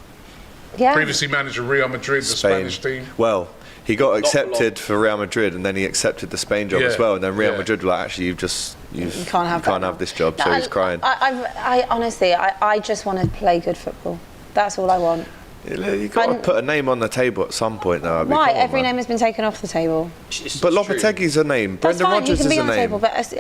Yeah. Previously managed Real Madrid, the Spanish team. Well, he got accepted for Real Madrid, and then he accepted the Spain job as well. And then Real Madrid were like, actually, you can't have this job. So he's crying. I honestly, I just want to play good football. That's all I want. You've got to put a name on the table at some point now. Why? Every name has been taken off the table. But Lopetegui's a name. Brendan Rodgers is a name. Table, but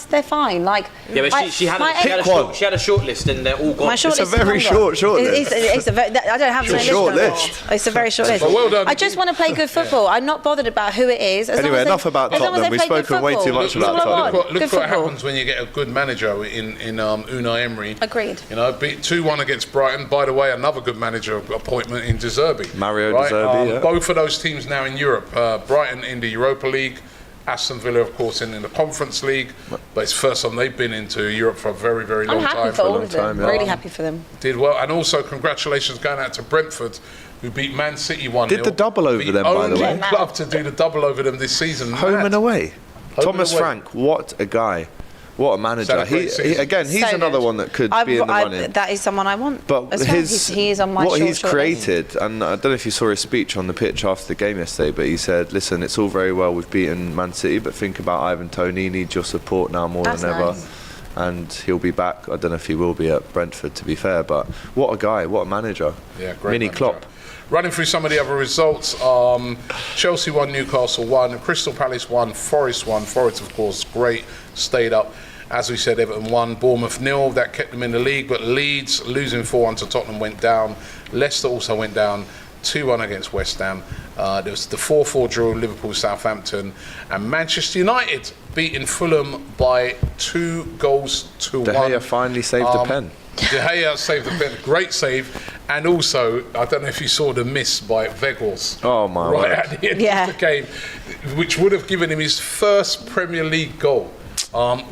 they're fine. Like, yeah, but she had a short list, and they're all gone. My short it's list a very short list. It's a very, I don't have no short list. It's a very short list. But well done. I just want to play good football. I'm not bothered about who it is. Anyway, enough about Tottenham. We've spoken way too much about Tottenham. Look what happens when you get a good manager in Unai Emery. Agreed. You know, beat 2-1 against Brighton. By the way, another good manager appointment in De Zerbi. Mario De Zerbi, Both of those teams now in Europe. Brighton in the Europa League, Aston Villa, of course, in the Conference League. But it's the first time they've been into Europe for a very, very long time. I'm happy for all of them. Really happy for them. Did well. And also, congratulations going out to Brentford, who beat Man City 1-0. Did the double over them, by the way. Only club to do the double over them this season. Home and away. Thomas Frank, what a guy. What a manager. He's another one that could be in the running. That is someone I want. But he is on my what short he's created, and I don't know if you saw his speech on the pitch after the game yesterday, but he said, listen, it's all very well we've beaten Man City, but think about Ivan Toney. He needs your support now more than ever. And he'll be back. I don't know if he will be at Brentford, to be fair, but what a guy, what a manager. Yeah, great Mini manager. Klopp. Running through some of the other results, Chelsea won, Newcastle won, Crystal Palace won, Forest won. Forest, of course, great, stayed up. As we said, Everton won, Bournemouth 0, that kept them in the league, but Leeds losing 4-1 to Tottenham went down. Leicester also went down 2-1 against West Ham. There was the 4-4 draw, Liverpool, Southampton, and Manchester United beating Fulham by 2-1. De Gea finally saved the pen. De Gea saved the pen, great save. And also, I don't know if you saw the miss by Weghorst. Oh my word. At the end of the game, which would have given him his first Premier League goal.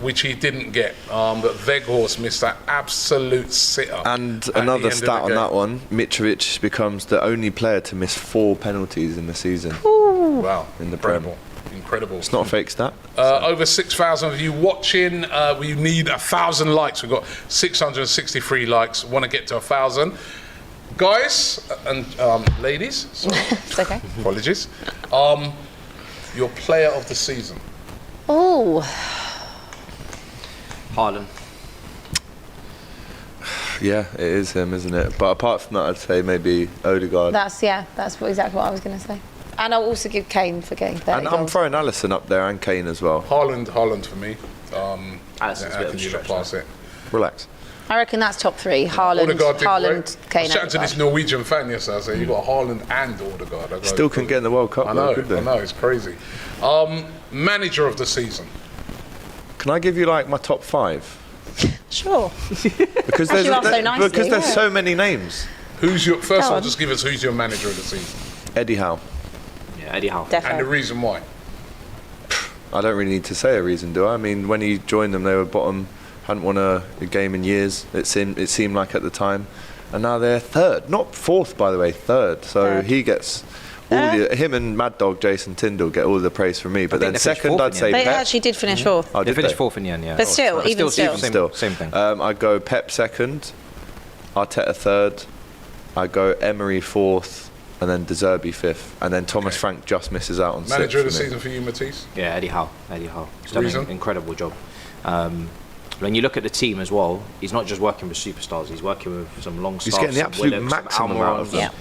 Which he didn't get. But Weghorst missed that absolute sitter. And another stat on that one, Mitrovic becomes the only player to miss 4 penalties in the season. Ooh. Wow. In the Prem. Incredible. It's not a fake stat. Over 6,000 of you watching. We need 1,000 likes. We've got 663 likes. Want to get to 1,000. Guys and ladies. Sorry. It's okay. Apologies. Your player of the season. Oh. Haaland. Yeah, it is him, isn't it? But apart from that, I'd say maybe Odegaard. That's exactly what I was going to say. And I'll also give Kane for getting 30 And I'm throwing Alisson up there and Kane as well. Haaland for me. Alisson's a bit of a stretch. Pass it. Relax. I reckon that's top 3. Haaland, Kane, I was chatting to this Norwegian fan yesterday. I said, you've got Haaland and Odegaard. Still can get in the World Cup. I know, it's crazy. Manager of the season. Can I give you like my top 5? Sure. Because there's so many names. Who's your first one? Just give us who's your manager of the season. Eddie Howe. Yeah, Eddie Howe. Definitely. And the reason why. I don't really need to say a reason, do I? I mean, when he joined them, they were bottom, hadn't won a game in years. It seemed like at the time, and now they're 3rd, not 4th, by the way, 3rd. So he gets. Him and Mad Dog Jason Tyndall get all the praise from me, but then second I'd say They Pep. actually did finish 4th. Oh, They finished 4th in the end, yeah. But still, even still. Same thing. I'd go Pep second, Arteta 3rd, I'd go Emery 4th, and then De Zerbi 5th, and then Thomas Frank just misses out on 6th. Manager of the season for you, Matisse? Yeah, Eddie Howe. He's done an incredible job. When you look at the team as well, he's not just working with superstars, he's working with some long He's staff. getting the absolute maximum out of them. Yeah.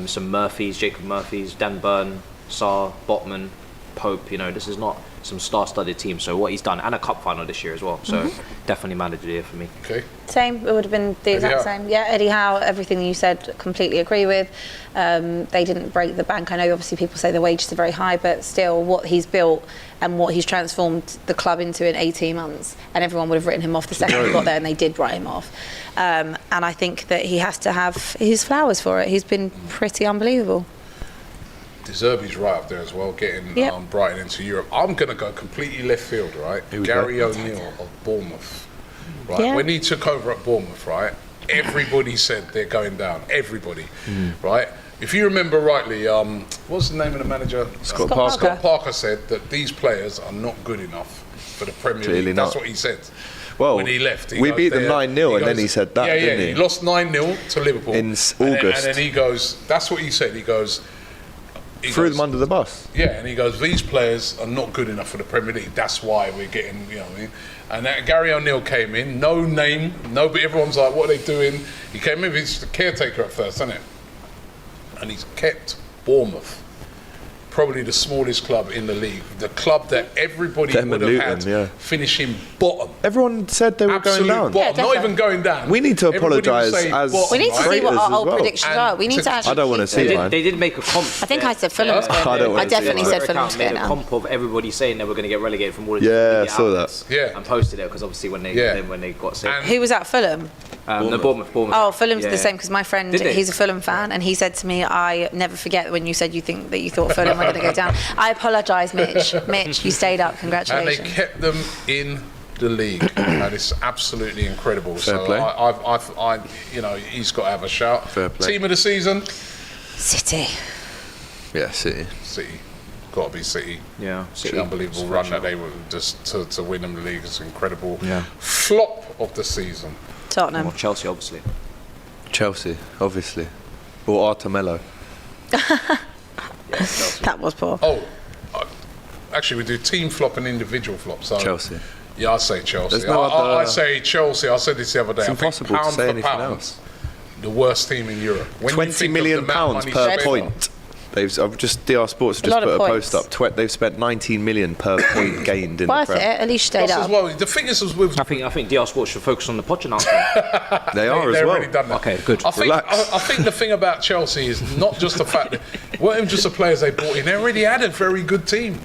Some Murphys, Jacob Murphys, Dan Burn, Sarr, Botman, Pope. You know, this is not some star-studded teams. So what he's done, and a cup final this year as well. So definitely manager of the year for me. Okay. Same, it would have been the exact same. Yeah, Eddie Howe, everything you said, completely agree with. They didn't break the bank. I know obviously people say the wages are very high, but still what he's built and what he's transformed the club into in 18 months, and everyone would have written him off the second he got there, and they did write him off. And I think that he has to have his flowers for it. He's been pretty unbelievable. De Zerbi's right up there as well, getting Brighton into Europe. I'm going to go completely left field, right? Gary O'Neill of Bournemouth, right? Yeah. When he took over at Bournemouth, right, everybody said they're going down. Everybody, right? If you remember rightly, what's the name of the manager? Scott Parker. Scott Parker said that these players are not good enough for the Premier Clearly League. not. That's what he said. Well, when he left, we beat them 9-0, and then he said that, didn't he? He lost 9-0 to Liverpool In August. and then he goes. That's what he said. He goes. Threw them under the bus. Yeah, and he goes, these players are not good enough for the Premier League. That's why we're getting, you know what I mean? And that Gary O'Neill came in, no name, nobody, everyone's like, what are they doing? He came in, he's the caretaker at first, isn't it? And he's kept Bournemouth, probably the smallest club in the league, the club that everybody Them would and have Luton, had yeah. finishing bottom. Everyone said they were Absolute going down. bottom, not definitely. even going down. We need to Everybody would apologise say as- bottom, We need to see right? what our as old well. predictions And are. We need to actually. I don't want to see They mine. did make a comp. I think I said Fulham's Yeah. going I don't down. wanna I definitely see said that. Fulham's made going a down. comp of everybody saying they were going to get relegated from all the Yeah, different I saw that. outlets. Yeah. And posted it because obviously when they Yeah. then when they got sick. And- Who was at Fulham? No, Bournemouth. Oh, Fulham's Yeah. the same because my friend, Did they? he's a Fulham fan, and he said to me, "I never forget when you said you think that you thought Fulham were going to go down." I apologise, Mitch. Mitch, you stayed up. And Congratulations. they kept them in the league, and it's absolutely incredible. Fair so play. I, you know, he's got to have a shout. Fair play. Team of the season, City. Yeah, City. City, got to be City. Yeah. The unbelievable run that they were just to win them the league is incredible. Yeah. Flop of the season. Tottenham. Well, Chelsea, obviously. Chelsea, obviously. Or Artemelo. That was poor. Oh, actually, we do team flop and individual flop. So Chelsea. Yeah, I say Chelsea. There's no other- I say Chelsea. I said this the other day. It's I think impossible to pound say for anything pound, else. The worst team in Europe. When you 20 think of million the amount of pounds money per spent- point. I've just DR Sports have A just lot put of a points. post up. They've spent 19 million per point gained in Worth the it. Prem. At least stayed Plus as up. well, the thing is with I think DR Sports should focus on the Poch announcement. They are as they've well. already done that. Okay, good. I think, Relax. I think the thing about Chelsea is not just the fact that it weren't just the players they brought in. They already had a very good team.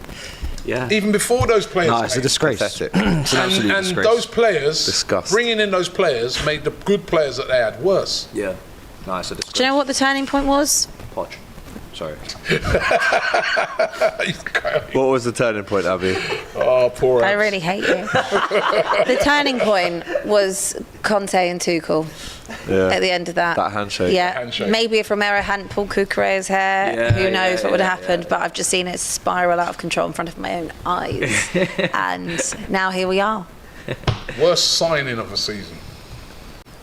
Yeah. Even before those players No, it's a came. disgrace. Pathetic. It's an absolute And disgrace. those players, Disgust. bringing in those players, made the good players that they had worse. Yeah. No, it's a disgrace. Do you know what the turning point was? Poch. Sorry. What was the turning point, Abby? Oh, poor I Abs. really hate you. The turning point was Conte and Tuchel at the end of that. That handshake. Yeah. Handshake. Maybe if Romero hadn't pulled Cucurella's hair, Yeah, who knows what would have yeah, happened. But I've just seen it spiral out of control in front of my own eyes. And now here we are. Worst signing of the season.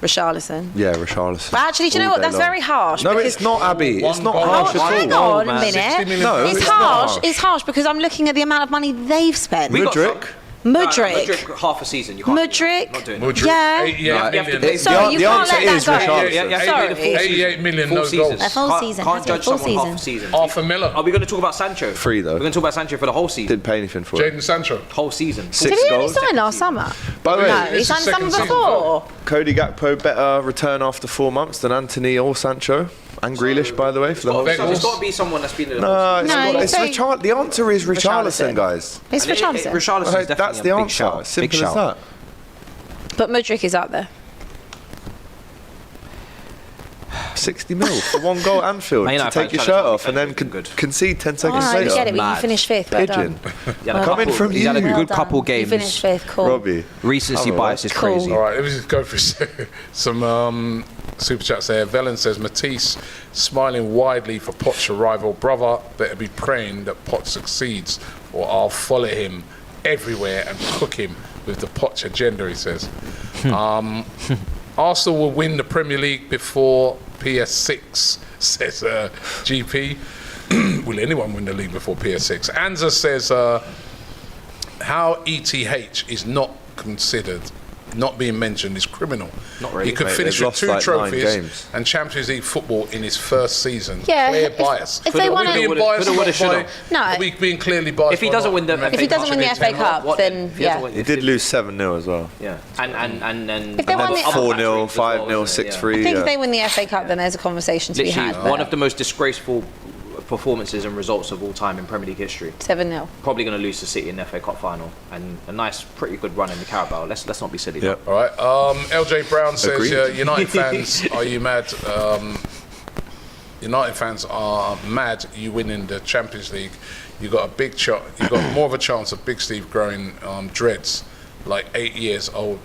Richarlison. Yeah, Richarlison. But actually, do you know All what? day That's long. very harsh. No, because- it's not, Abby. It's One not goal. harsh Oh, at hang all. on a man. 60 minute. million No, It's it's harsh. not harsh. It's harsh because I'm looking at the amount of money they've spent. We got Mudryk. Mudryk. Mudryk, half a season. You can't do that. Mudryk. Not doing that. Mudryk, Yeah. 88 Right. million. The- Sorry, you the can't answer let that is go. Richarlison. Yeah, Sorry. 88 million, Full no season. goals. A full Can't- season, Can't has judge it? Full someone half season. a season. Half a miller. Are we going to talk about Sancho? Free, though. We're going to talk about Sancho for the whole season. Didn't pay anything for it. Jaden Sancho. Whole season. Six Did he only goals. sign last summer? By the way, No, This he is signed summer second season. before. Cody Gakpo better return after 4 months than Anthony or Sancho. And Grealish, by the way, for the whole Weghorst. season. It's got to be someone that's been in the No, whole it's, No, not, you it's say- The answer is Richarlison, Richarlison. guys. It's Richarlison. Richarlison's Right, definitely that's a the big answer. shout. Simple Big as shout. that. But Mudryk is up there. 60 mil for one goal at Anfield Man to United take your fans shirt trying to off and then make good. concede 10 All seconds right, we later. get it. But you Mad. finished fifth. Well Pigeon. done. Yeah, a Coming couple- from he's had a you. Well good done. couple You games. finished fifth. Cool. Robbie. Recency Cool. bias is Cool. crazy. All right, let me just go through some super chats there. Velen says, Matisse smiling widely for Poch's arrival. Brother, better be praying that Poch succeeds or I'll follow him everywhere and cook him with the Poch agenda, he says. Arsenal will win the Premier League before PS6, says GP. Will anyone win the league before PS6? Anza says, how ETH is not considered not being mentioned is criminal. Not really. He could Mate, finish they've with lost 2 like 9 trophies games. and Champions League football in his first season. Yeah, Clear if- bias. if they Are won we it- being Coulda, biased woulda, by- shoulda. No. Are we being clearly biased? If he by doesn't not win the mentioning If he doesn't win the Champions FA League? Cup, What then If he doesn't yeah. win- He did lose 7-0 as well. Yeah, and If they won the- 4-0, as well, 5-0, isn't it? 6-3. I think yeah. if they win the FA Cup, then there's a conversation to be Literally, had. one of the most disgraceful performances and results of all time in Premier League history. 7-0. Probably going to lose to City in the FA Cup final, and a nice, pretty good run in the Carabao. Let's not be silly. Yeah. All right. LJ Brown says, Agreed. United fans, are you mad? United fans are mad you winning the Champions League. You got a big shot. You got more of a chance of Big Steve growing dreads, like 8 years old.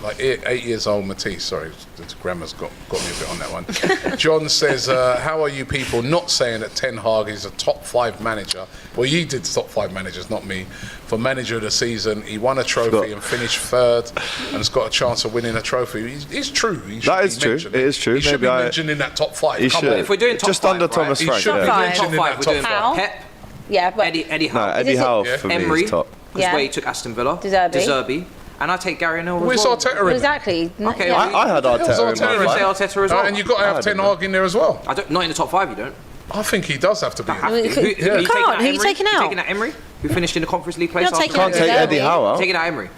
Like 8 years old Matisse, sorry, the grammar's got me a bit on that one. John says, how are you people not saying that Ten Hag is a top 5 manager? Well, you did top 5 managers, not me. For manager of the season, he won a trophy and finished 3rd and has got a chance of winning a trophy. It's true. He should That be is true. mentioned. It is true. He should Maybe be I- mentioned in that top 5. He Come should. on. If we're doing top Just 5, under right, Thomas He Frank. should be Yeah. Top mentioned in top that 5, top we're doing 5. How? Pep, Yeah, but Eddie No, Howe, Eddie Is it- Howe Yeah. for me Emery, is top. because Yeah. where he took Aston Villa, De Zerbi, and I take Gary Neville Where's as well. Arteta in there? exactly. Okay, Yeah. I had Where's Arteta in Arteta my in You mind. say Arteta as well. And you've got to have I Ten don't know. Hag in there as well. I don't, not in the top 5, you don't. I think he does have to be. Have Well, to. you could- Who you can't. Who are you Emery? taking out? Taking out Emery, who finished in the Conference League place You're not after taking Can't out take Derby. Eddie Howe out. Taking out Emery.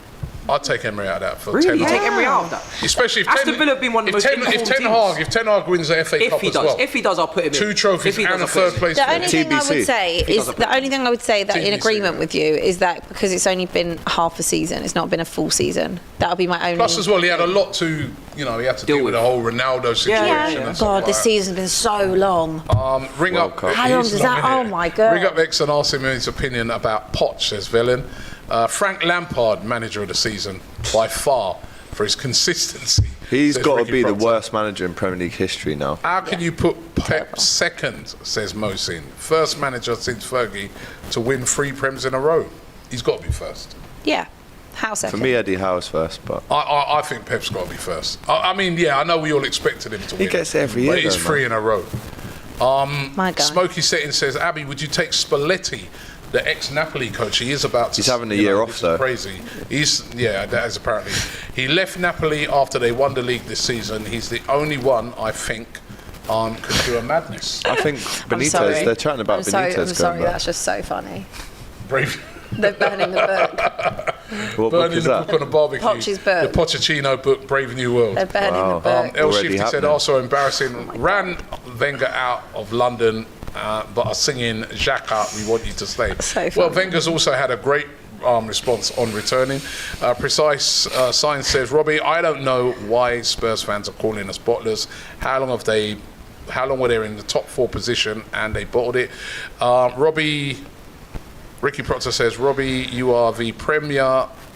I'd take Emery out of that for Really? Ten You take Hag. Emery out of that? Especially if Aston Ten, Villa have been one of the most if informed Ten Hag wins the FA If Cup he as does, well, if he does, I'll put him in. 2 trophies If he and does, a I'll put him 3rd in. place. The finish. only thing I would TBC. say is doesn't the only thing I would say that in TBC, agreement yeah. with you is that because it's only been half a season, it's not been a full season. That'll be my only. Plus, as well, he had a lot to, he had to deal with the whole Ronaldo situation. Yeah. and stuff God, like this that. season's been so long. Ring World up. Cup. How long he's does not that- in oh it. my God. Ring up X and ask him his opinion about Poch, says Velen. Frank Lampard, manager of the season, by far, for his consistency. He's says got to Ricky be the Proctor. worst manager in Premier League history now. How can you put Pep second, says Mohsin? First manager since Fergie to win 3 Prems in a row. He's got to be first. Yeah. How For second? me, Eddie Howe's first, but I think Pep's got to be first. I mean, yeah, I know we all expected him to win. gets it every But year, he's though, 3 in a row. My guy. Smoky Setting says, Abby, would you take Spalletti, the ex-Napoli coach? He is about to... He's having a year off, this is though. Crazy. That is apparently... He left Napoli after they won the league this season. He's the only one, I think, could do a madness. I think I'm sorry. Benitez, they're chatting about I'm sorry, Benitez I'm going sorry, back. that's just so funny. Brave... They're burning the book. What book Burning is the that? book on the barbecue. Poch's book. The Pochettino book, Brave New World. They're burning Wow. the book. El Already Shifty said happening. also embarrassing. Ran Wenger out of London, but are singing Xhaka, we want you to stay. So Well, funny. Wenger's also had a great response on returning. Precise Science says, Robbie, I don't know why Spurs fans are calling us bottlers. How long were they in the top 4 position and they bottled it? Ricky Proctor says, Robbie, you are the premier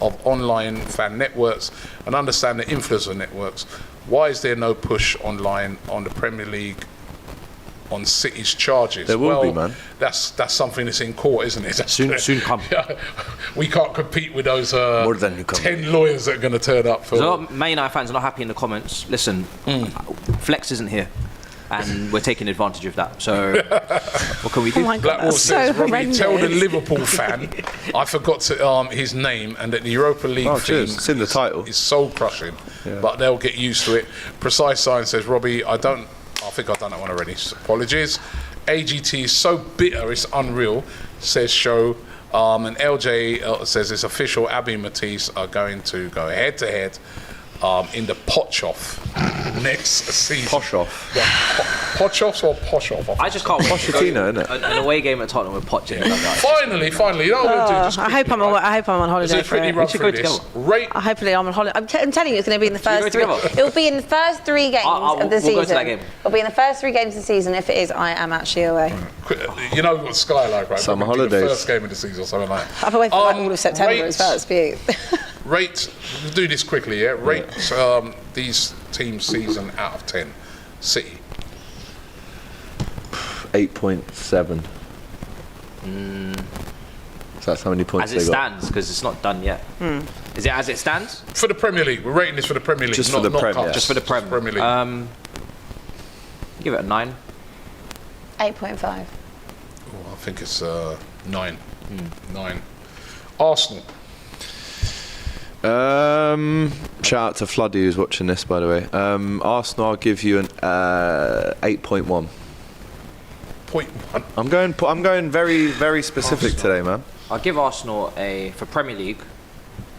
of online fan networks and understand the influencer networks. Why is there no push online on the Premier League on City's charges? There will be, man. That's something that's in court, isn't it? That's Soon come. We can't compete with those More than you come 10 lawyers that are going to turn up for... There's a lot of Man United fans are not happy in the comments. Listen, Flex isn't here, and we're taking advantage of that. So, what can we do? Oh my God, Blackwall that's says, so Robbie, tell the horrendous. Liverpool fan I forgot to his name and that the Europa League Oh, theme cheers. It's in the title. is soul crushing, but they'll get used to it. Precise Science says, Robbie, I think I've done that one already. So apologies. AGT is so bitter, it's unreal, says Show. And LJ says it's official. Abby and Matisse are going to go head to head in the Poch-off next season. Poch-off. Yeah, Poch-offs or Poch-off? I just can't wait. Pochettino, innit? An away game at Tottenham with Poch in it. Finally, you know what we'll do? Just I hope I'm quickly, right? I hope I'm on holiday Let's for quickly it. run should through go this. together. Rate Hopefully I'm on holiday. I'm telling you, it's going to be in the first go 3. together? It will be in the first 3 games I'll- of the we'll season. go to that game. It'll be in the first 3 games of the season. If it is, I am actually away. You know what Sky like, right? Summer Probably do holidays. The first game of the season or something like that. I'm away for like all of September rate- as well. It's big. Rate, we'll do this quickly, yeah? Rate these teams' season out of 10. City. 8.7. So that's how many points As it they got. stands, because it's not done yet. Is it as it stands? For the Premier League. We're rating this for the Premier League, Just not, for the not Prem, cups. yeah. Just for the Prem. Premier League. Give it a 9. 8.5. I think it's 9. 9. Arsenal. Shout out to Floody who's watching this, by the way. Arsenal, I'll give you an 8.1. 0.1. I'm going very, very specific Arsenal. today, man. I'll give Arsenal for Premier League,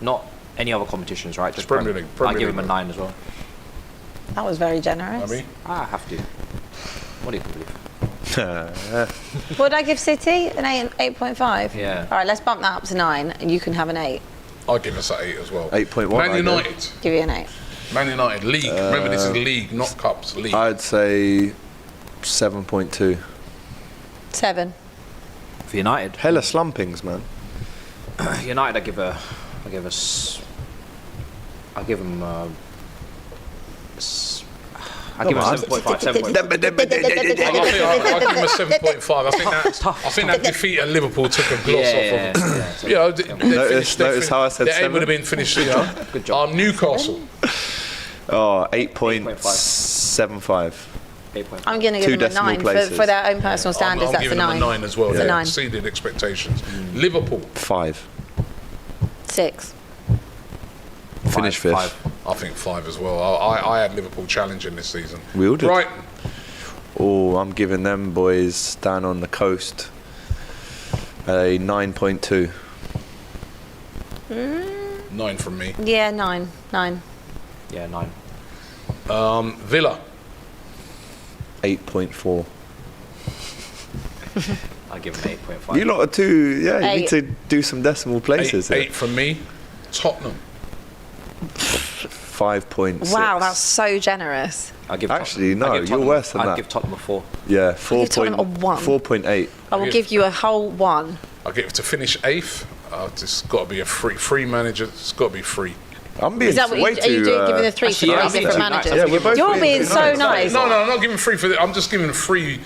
not any other competitions, right? Just Premier League. I'll give him a 9 as well. That was very generous. I have to. What do you believe? What did I give City? An 8.5? Yeah. All right, let's bump that up to 9 and you can have an 8. I'll give us an 8 as well. 8.1. Man United. Give you an 8. Man United. League. Remember, this is league, not cups. League. I'd say 7.2. 7. For United. Hella slumpings, man. United, I'll give him I'll give him 7.5. I'll give him a 7.5. I think that defeat at Liverpool took a gloss off of it. Notice how I said their aim 7? would have been finished. Good job. Newcastle. 8.75. 8.5. I'm going to give them a 9 for their own personal standards. I'm That's a giving them 9. a 9 as well. It's a They 9. exceeded expectations. Liverpool. 5. 6. Finish 5th. I think 5 as well. I had Liverpool challenging this season. We all did. Brighton. Oh, I'm giving them boys down on the coast a 9.2. 9 from me. Yeah, 9. 9. Yeah, 9. Villa. 8.4. I'll give him 8.5. You lot are too. Yeah, you 8. need to do some decimal places. 8 from me. Tottenham. 5.6. Wow, that's so generous. I'll give Actually, Tottenham- no, I'll give you're Tottenham- worse than I'll that. give Tottenham a 4. Yeah, give Tottenham a 4.8. I will give you a whole 1. I'll get to finish 8th. It's got to be a free manager. It's got to be free. I'm being Is that what way are too. you doing? Giving the 3 actually, for yeah, 3 I'm different being too managers? nice. Yeah, we're both You're being being too so nice. nice. No, I'm not giving free for. I'm just giving free.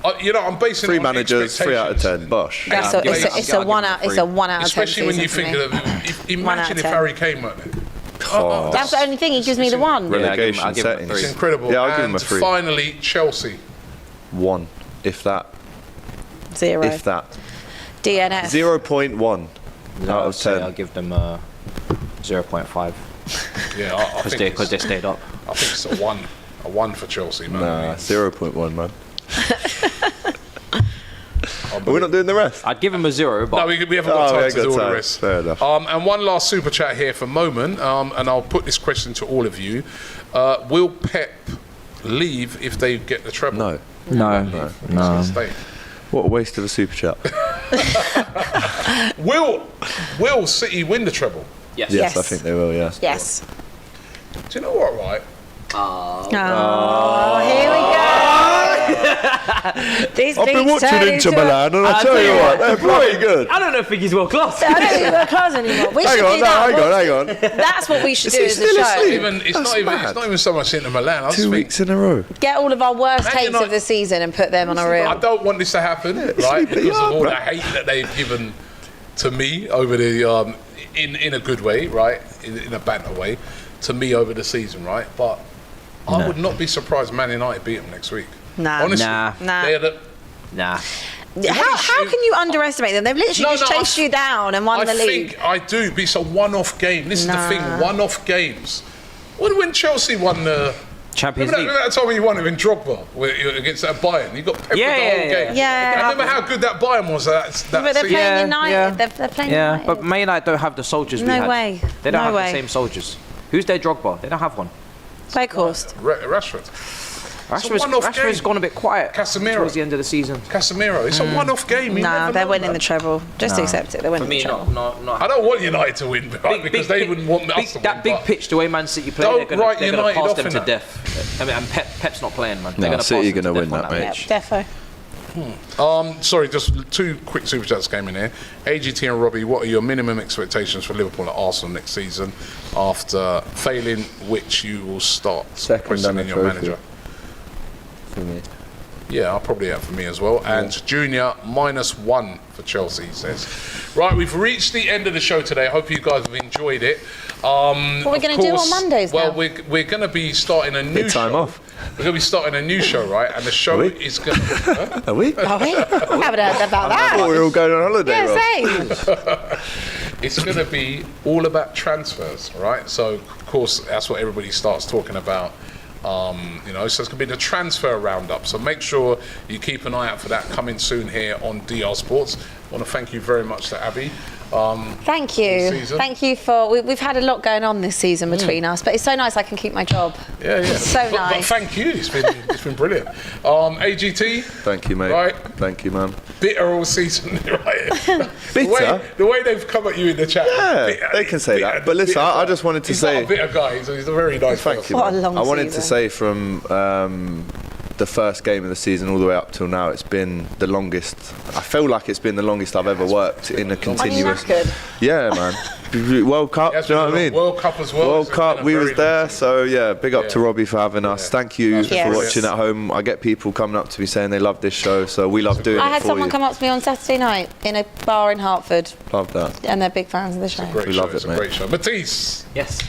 I'm basing Three it on managers, 3 out of expectations. 10. Bosh. That's Yeah, a, it's, a, I'll it's, give a him 1 out. It's a 1 out of 10. Especially when you season think for me. of One out imagine of if 10. Harry Kane weren't there. Oh, That's the only thing he gives me the 1. relegation I'll give him a settings. It's 3. incredible. Yeah, I'll give him and a 3. finally, Chelsea. 1, if that. 0. If that. DNF. 0.1 out of I'll 10. give them 0.5 Yeah, I think because they stayed up. I think it's a 1. A 1 for Chelsea, man. Nah, 0.1, man. We're not doing the rest. I'd give him a 0, but No, we haven't got time we to ain't got do all the time. rest. Fair enough. And one last super chat here for Moment, and I'll put this question to all of you. Will Pep leave if they get the treble? No. no. He's gonna stay. What a waste of a super chat. Will City win the treble? Yes. Yes, Yes. I think they will, yeah. Yes. Do you know what, right? Oh, here we go. These I've been leagues watching turn Inter into a- Milan and I tell you what, they're bloody good. I don't know if he's world class. I don't think we're close anymore. We Hang should on, do that. hang on. That's what we should Is do he as a still show. asleep? It's That's not mad. even so much Inter Milan. I just 2 think weeks in a row. Get all of our worst Man takes United- of the season and put them on a I reel. don't want this to happen, right? sleep it Because of up, all bro. the hate that they've given to me over the in a good way, right? In a banter way, to me over the season, right? But I would not be surprised Man United beat them next week. Nah. Honestly, Nah. they're the, Nah. How can you underestimate them? They've literally just chased you down and won the league. think I do, but it's a one-off game. This is the thing, one-off games. When Chelsea won the Champions remember League. that time when you won it in Drogba against that Bayern? You got peppered Yeah, the yeah, whole yeah. game. Yeah. I remember how good that Bayern was that But they're season. playing Yeah, United. yeah. They're playing Yeah, United. but Man United don't have the soldiers we No had. way. They don't No have way. the same soldiers. Who's their Drogba? They don't have one. Weghorst. Rashford. one-off Rashford's game. gone a bit quiet Casemiro. towards the end of the season. Casemiro. It's a one-off game. You Nah, never they're know, winning man. the treble. Just accept it. They're For winning me, the treble. not. I don't want United to win, right? Because they wouldn't want us to win. That big but pitch, the way Man City play, Don't they're write going to United pass off them in to that. death. I mean, and Pep's not playing, man. They're No, going to City pass them gonna to win death on that Yep, match. defo. Sorry, just 2 quick super chats came in here. AGT and Robbie, what are your minimum expectations for Liverpool at Arsenal next season after failing which you will start Second pressing and a in your trophy. manager? For me. Yeah, I'll probably have for me as well. And Junior, -1 for Chelsea, he says. Right, we've reached the end of the show today. I hope you guys have enjoyed it. What are we going to do on Mondays Well, now? we're going to be starting a new Bit time show. off. We're going to be starting a new show, right? And the show we? is going to... Are we? Are we? I haven't heard about that. Oh, we're all going on holiday, Rob. Yeah, same. it's going to be all about transfers, right? So, of course, that's what everybody starts talking about. So it's going to be the transfer roundup. So make sure you keep an eye out for that coming soon here on DR Sports. I want to thank you very much to Abby. Thank you. Thank you for. We've had a lot going on this season between us, but it's so nice I can keep my job. Yeah. It's so nice. But thank you. It's been brilliant. AGT. Thank you, mate. Right. Thank you, man. Bitter all season, right? Bitter? The way they've come at you in the chat. Yeah, bitter, they can say that. But listen, I just wanted to say. He's not a bitter guy. He's a very nice Thank person. you. What a long I wanted season. to say from the first game of the season all the way up till now, it's been the longest. I feel like it's been the longest I've ever worked in a continuous. Yeah, man. World Cup, do you know what I mean? World Cup as well. World Cup, we was there, so yeah, big up to Robbie for having us. Thank you for watching at home. I get people coming up to me saying they love this show, so we love doing it for you. I had someone come up to me on Saturday night in a bar in Hartford. Love that. And they're big fans of the show. We love it, mate. It's a great show. Matisse. Yes.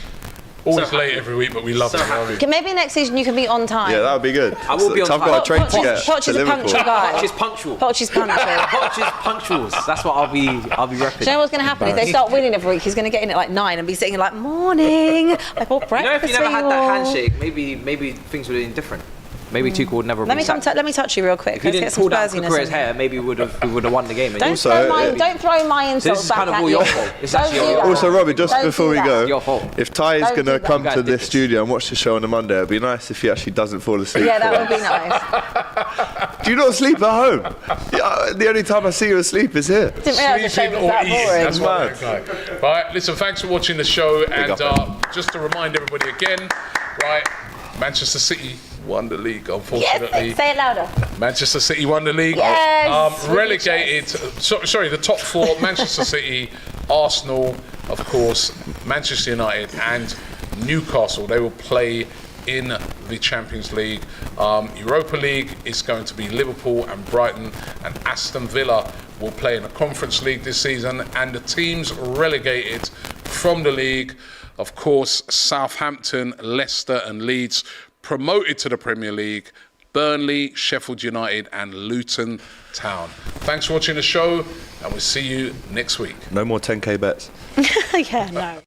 Always late every week, but we love it. Maybe next season you can be on time. Yeah, that would be good. I will be on I've time. got a train to get Poch to is a Liverpool. punctual guy. Poch is punctual. Poch is punctual. Poch is punctuals. That's what I'll be repping. Do you know what's going to happen? If they start winning every week, he's going to get in at like 9 and be sitting like, morning, I bought breakfast. If you never for had you that all." handshake, maybe things would have been different. Maybe Tuchel would never. Let me touch you real quick. If he didn't Let's pull get down some Spursiness Cucurella's in. hair, maybe we would have won the game. Don't throw my insults this is back kind of at all you. your fault. It's Don't actually do your that. fault. Also, Robbie, just Don't before do we that. go, Your fault. if Ty is Don't going do to that. come You guys to did this this. studio and watch the show on a Monday, it'd be nice if he actually doesn't fall asleep. Yeah, that for would be once. nice. Do you not sleep at home? Yeah, the only time I see you asleep is here. Didn't realise the show Sleeping was or that eating. boring. That's what that guy. Right, listen, thanks for watching the show. And up, just to remind everybody again, right, Manchester City won the league, unfortunately. Yes, say it louder. Manchester City won the league. Yes. Relegated. Sorry, the top four: Manchester City, Arsenal, of course, Manchester United, and Newcastle. They will play in the Champions League. Europa League is going to be Liverpool and Brighton, and Aston Villa will play in the Conference League this season. And the teams relegated from the league, of course, Southampton, Leicester, and Leeds. Promoted to the Premier League, Burnley, Sheffield United, and Luton Town. Thanks for watching the show, and we'll see you next week. No more 10k bets. Yeah, no.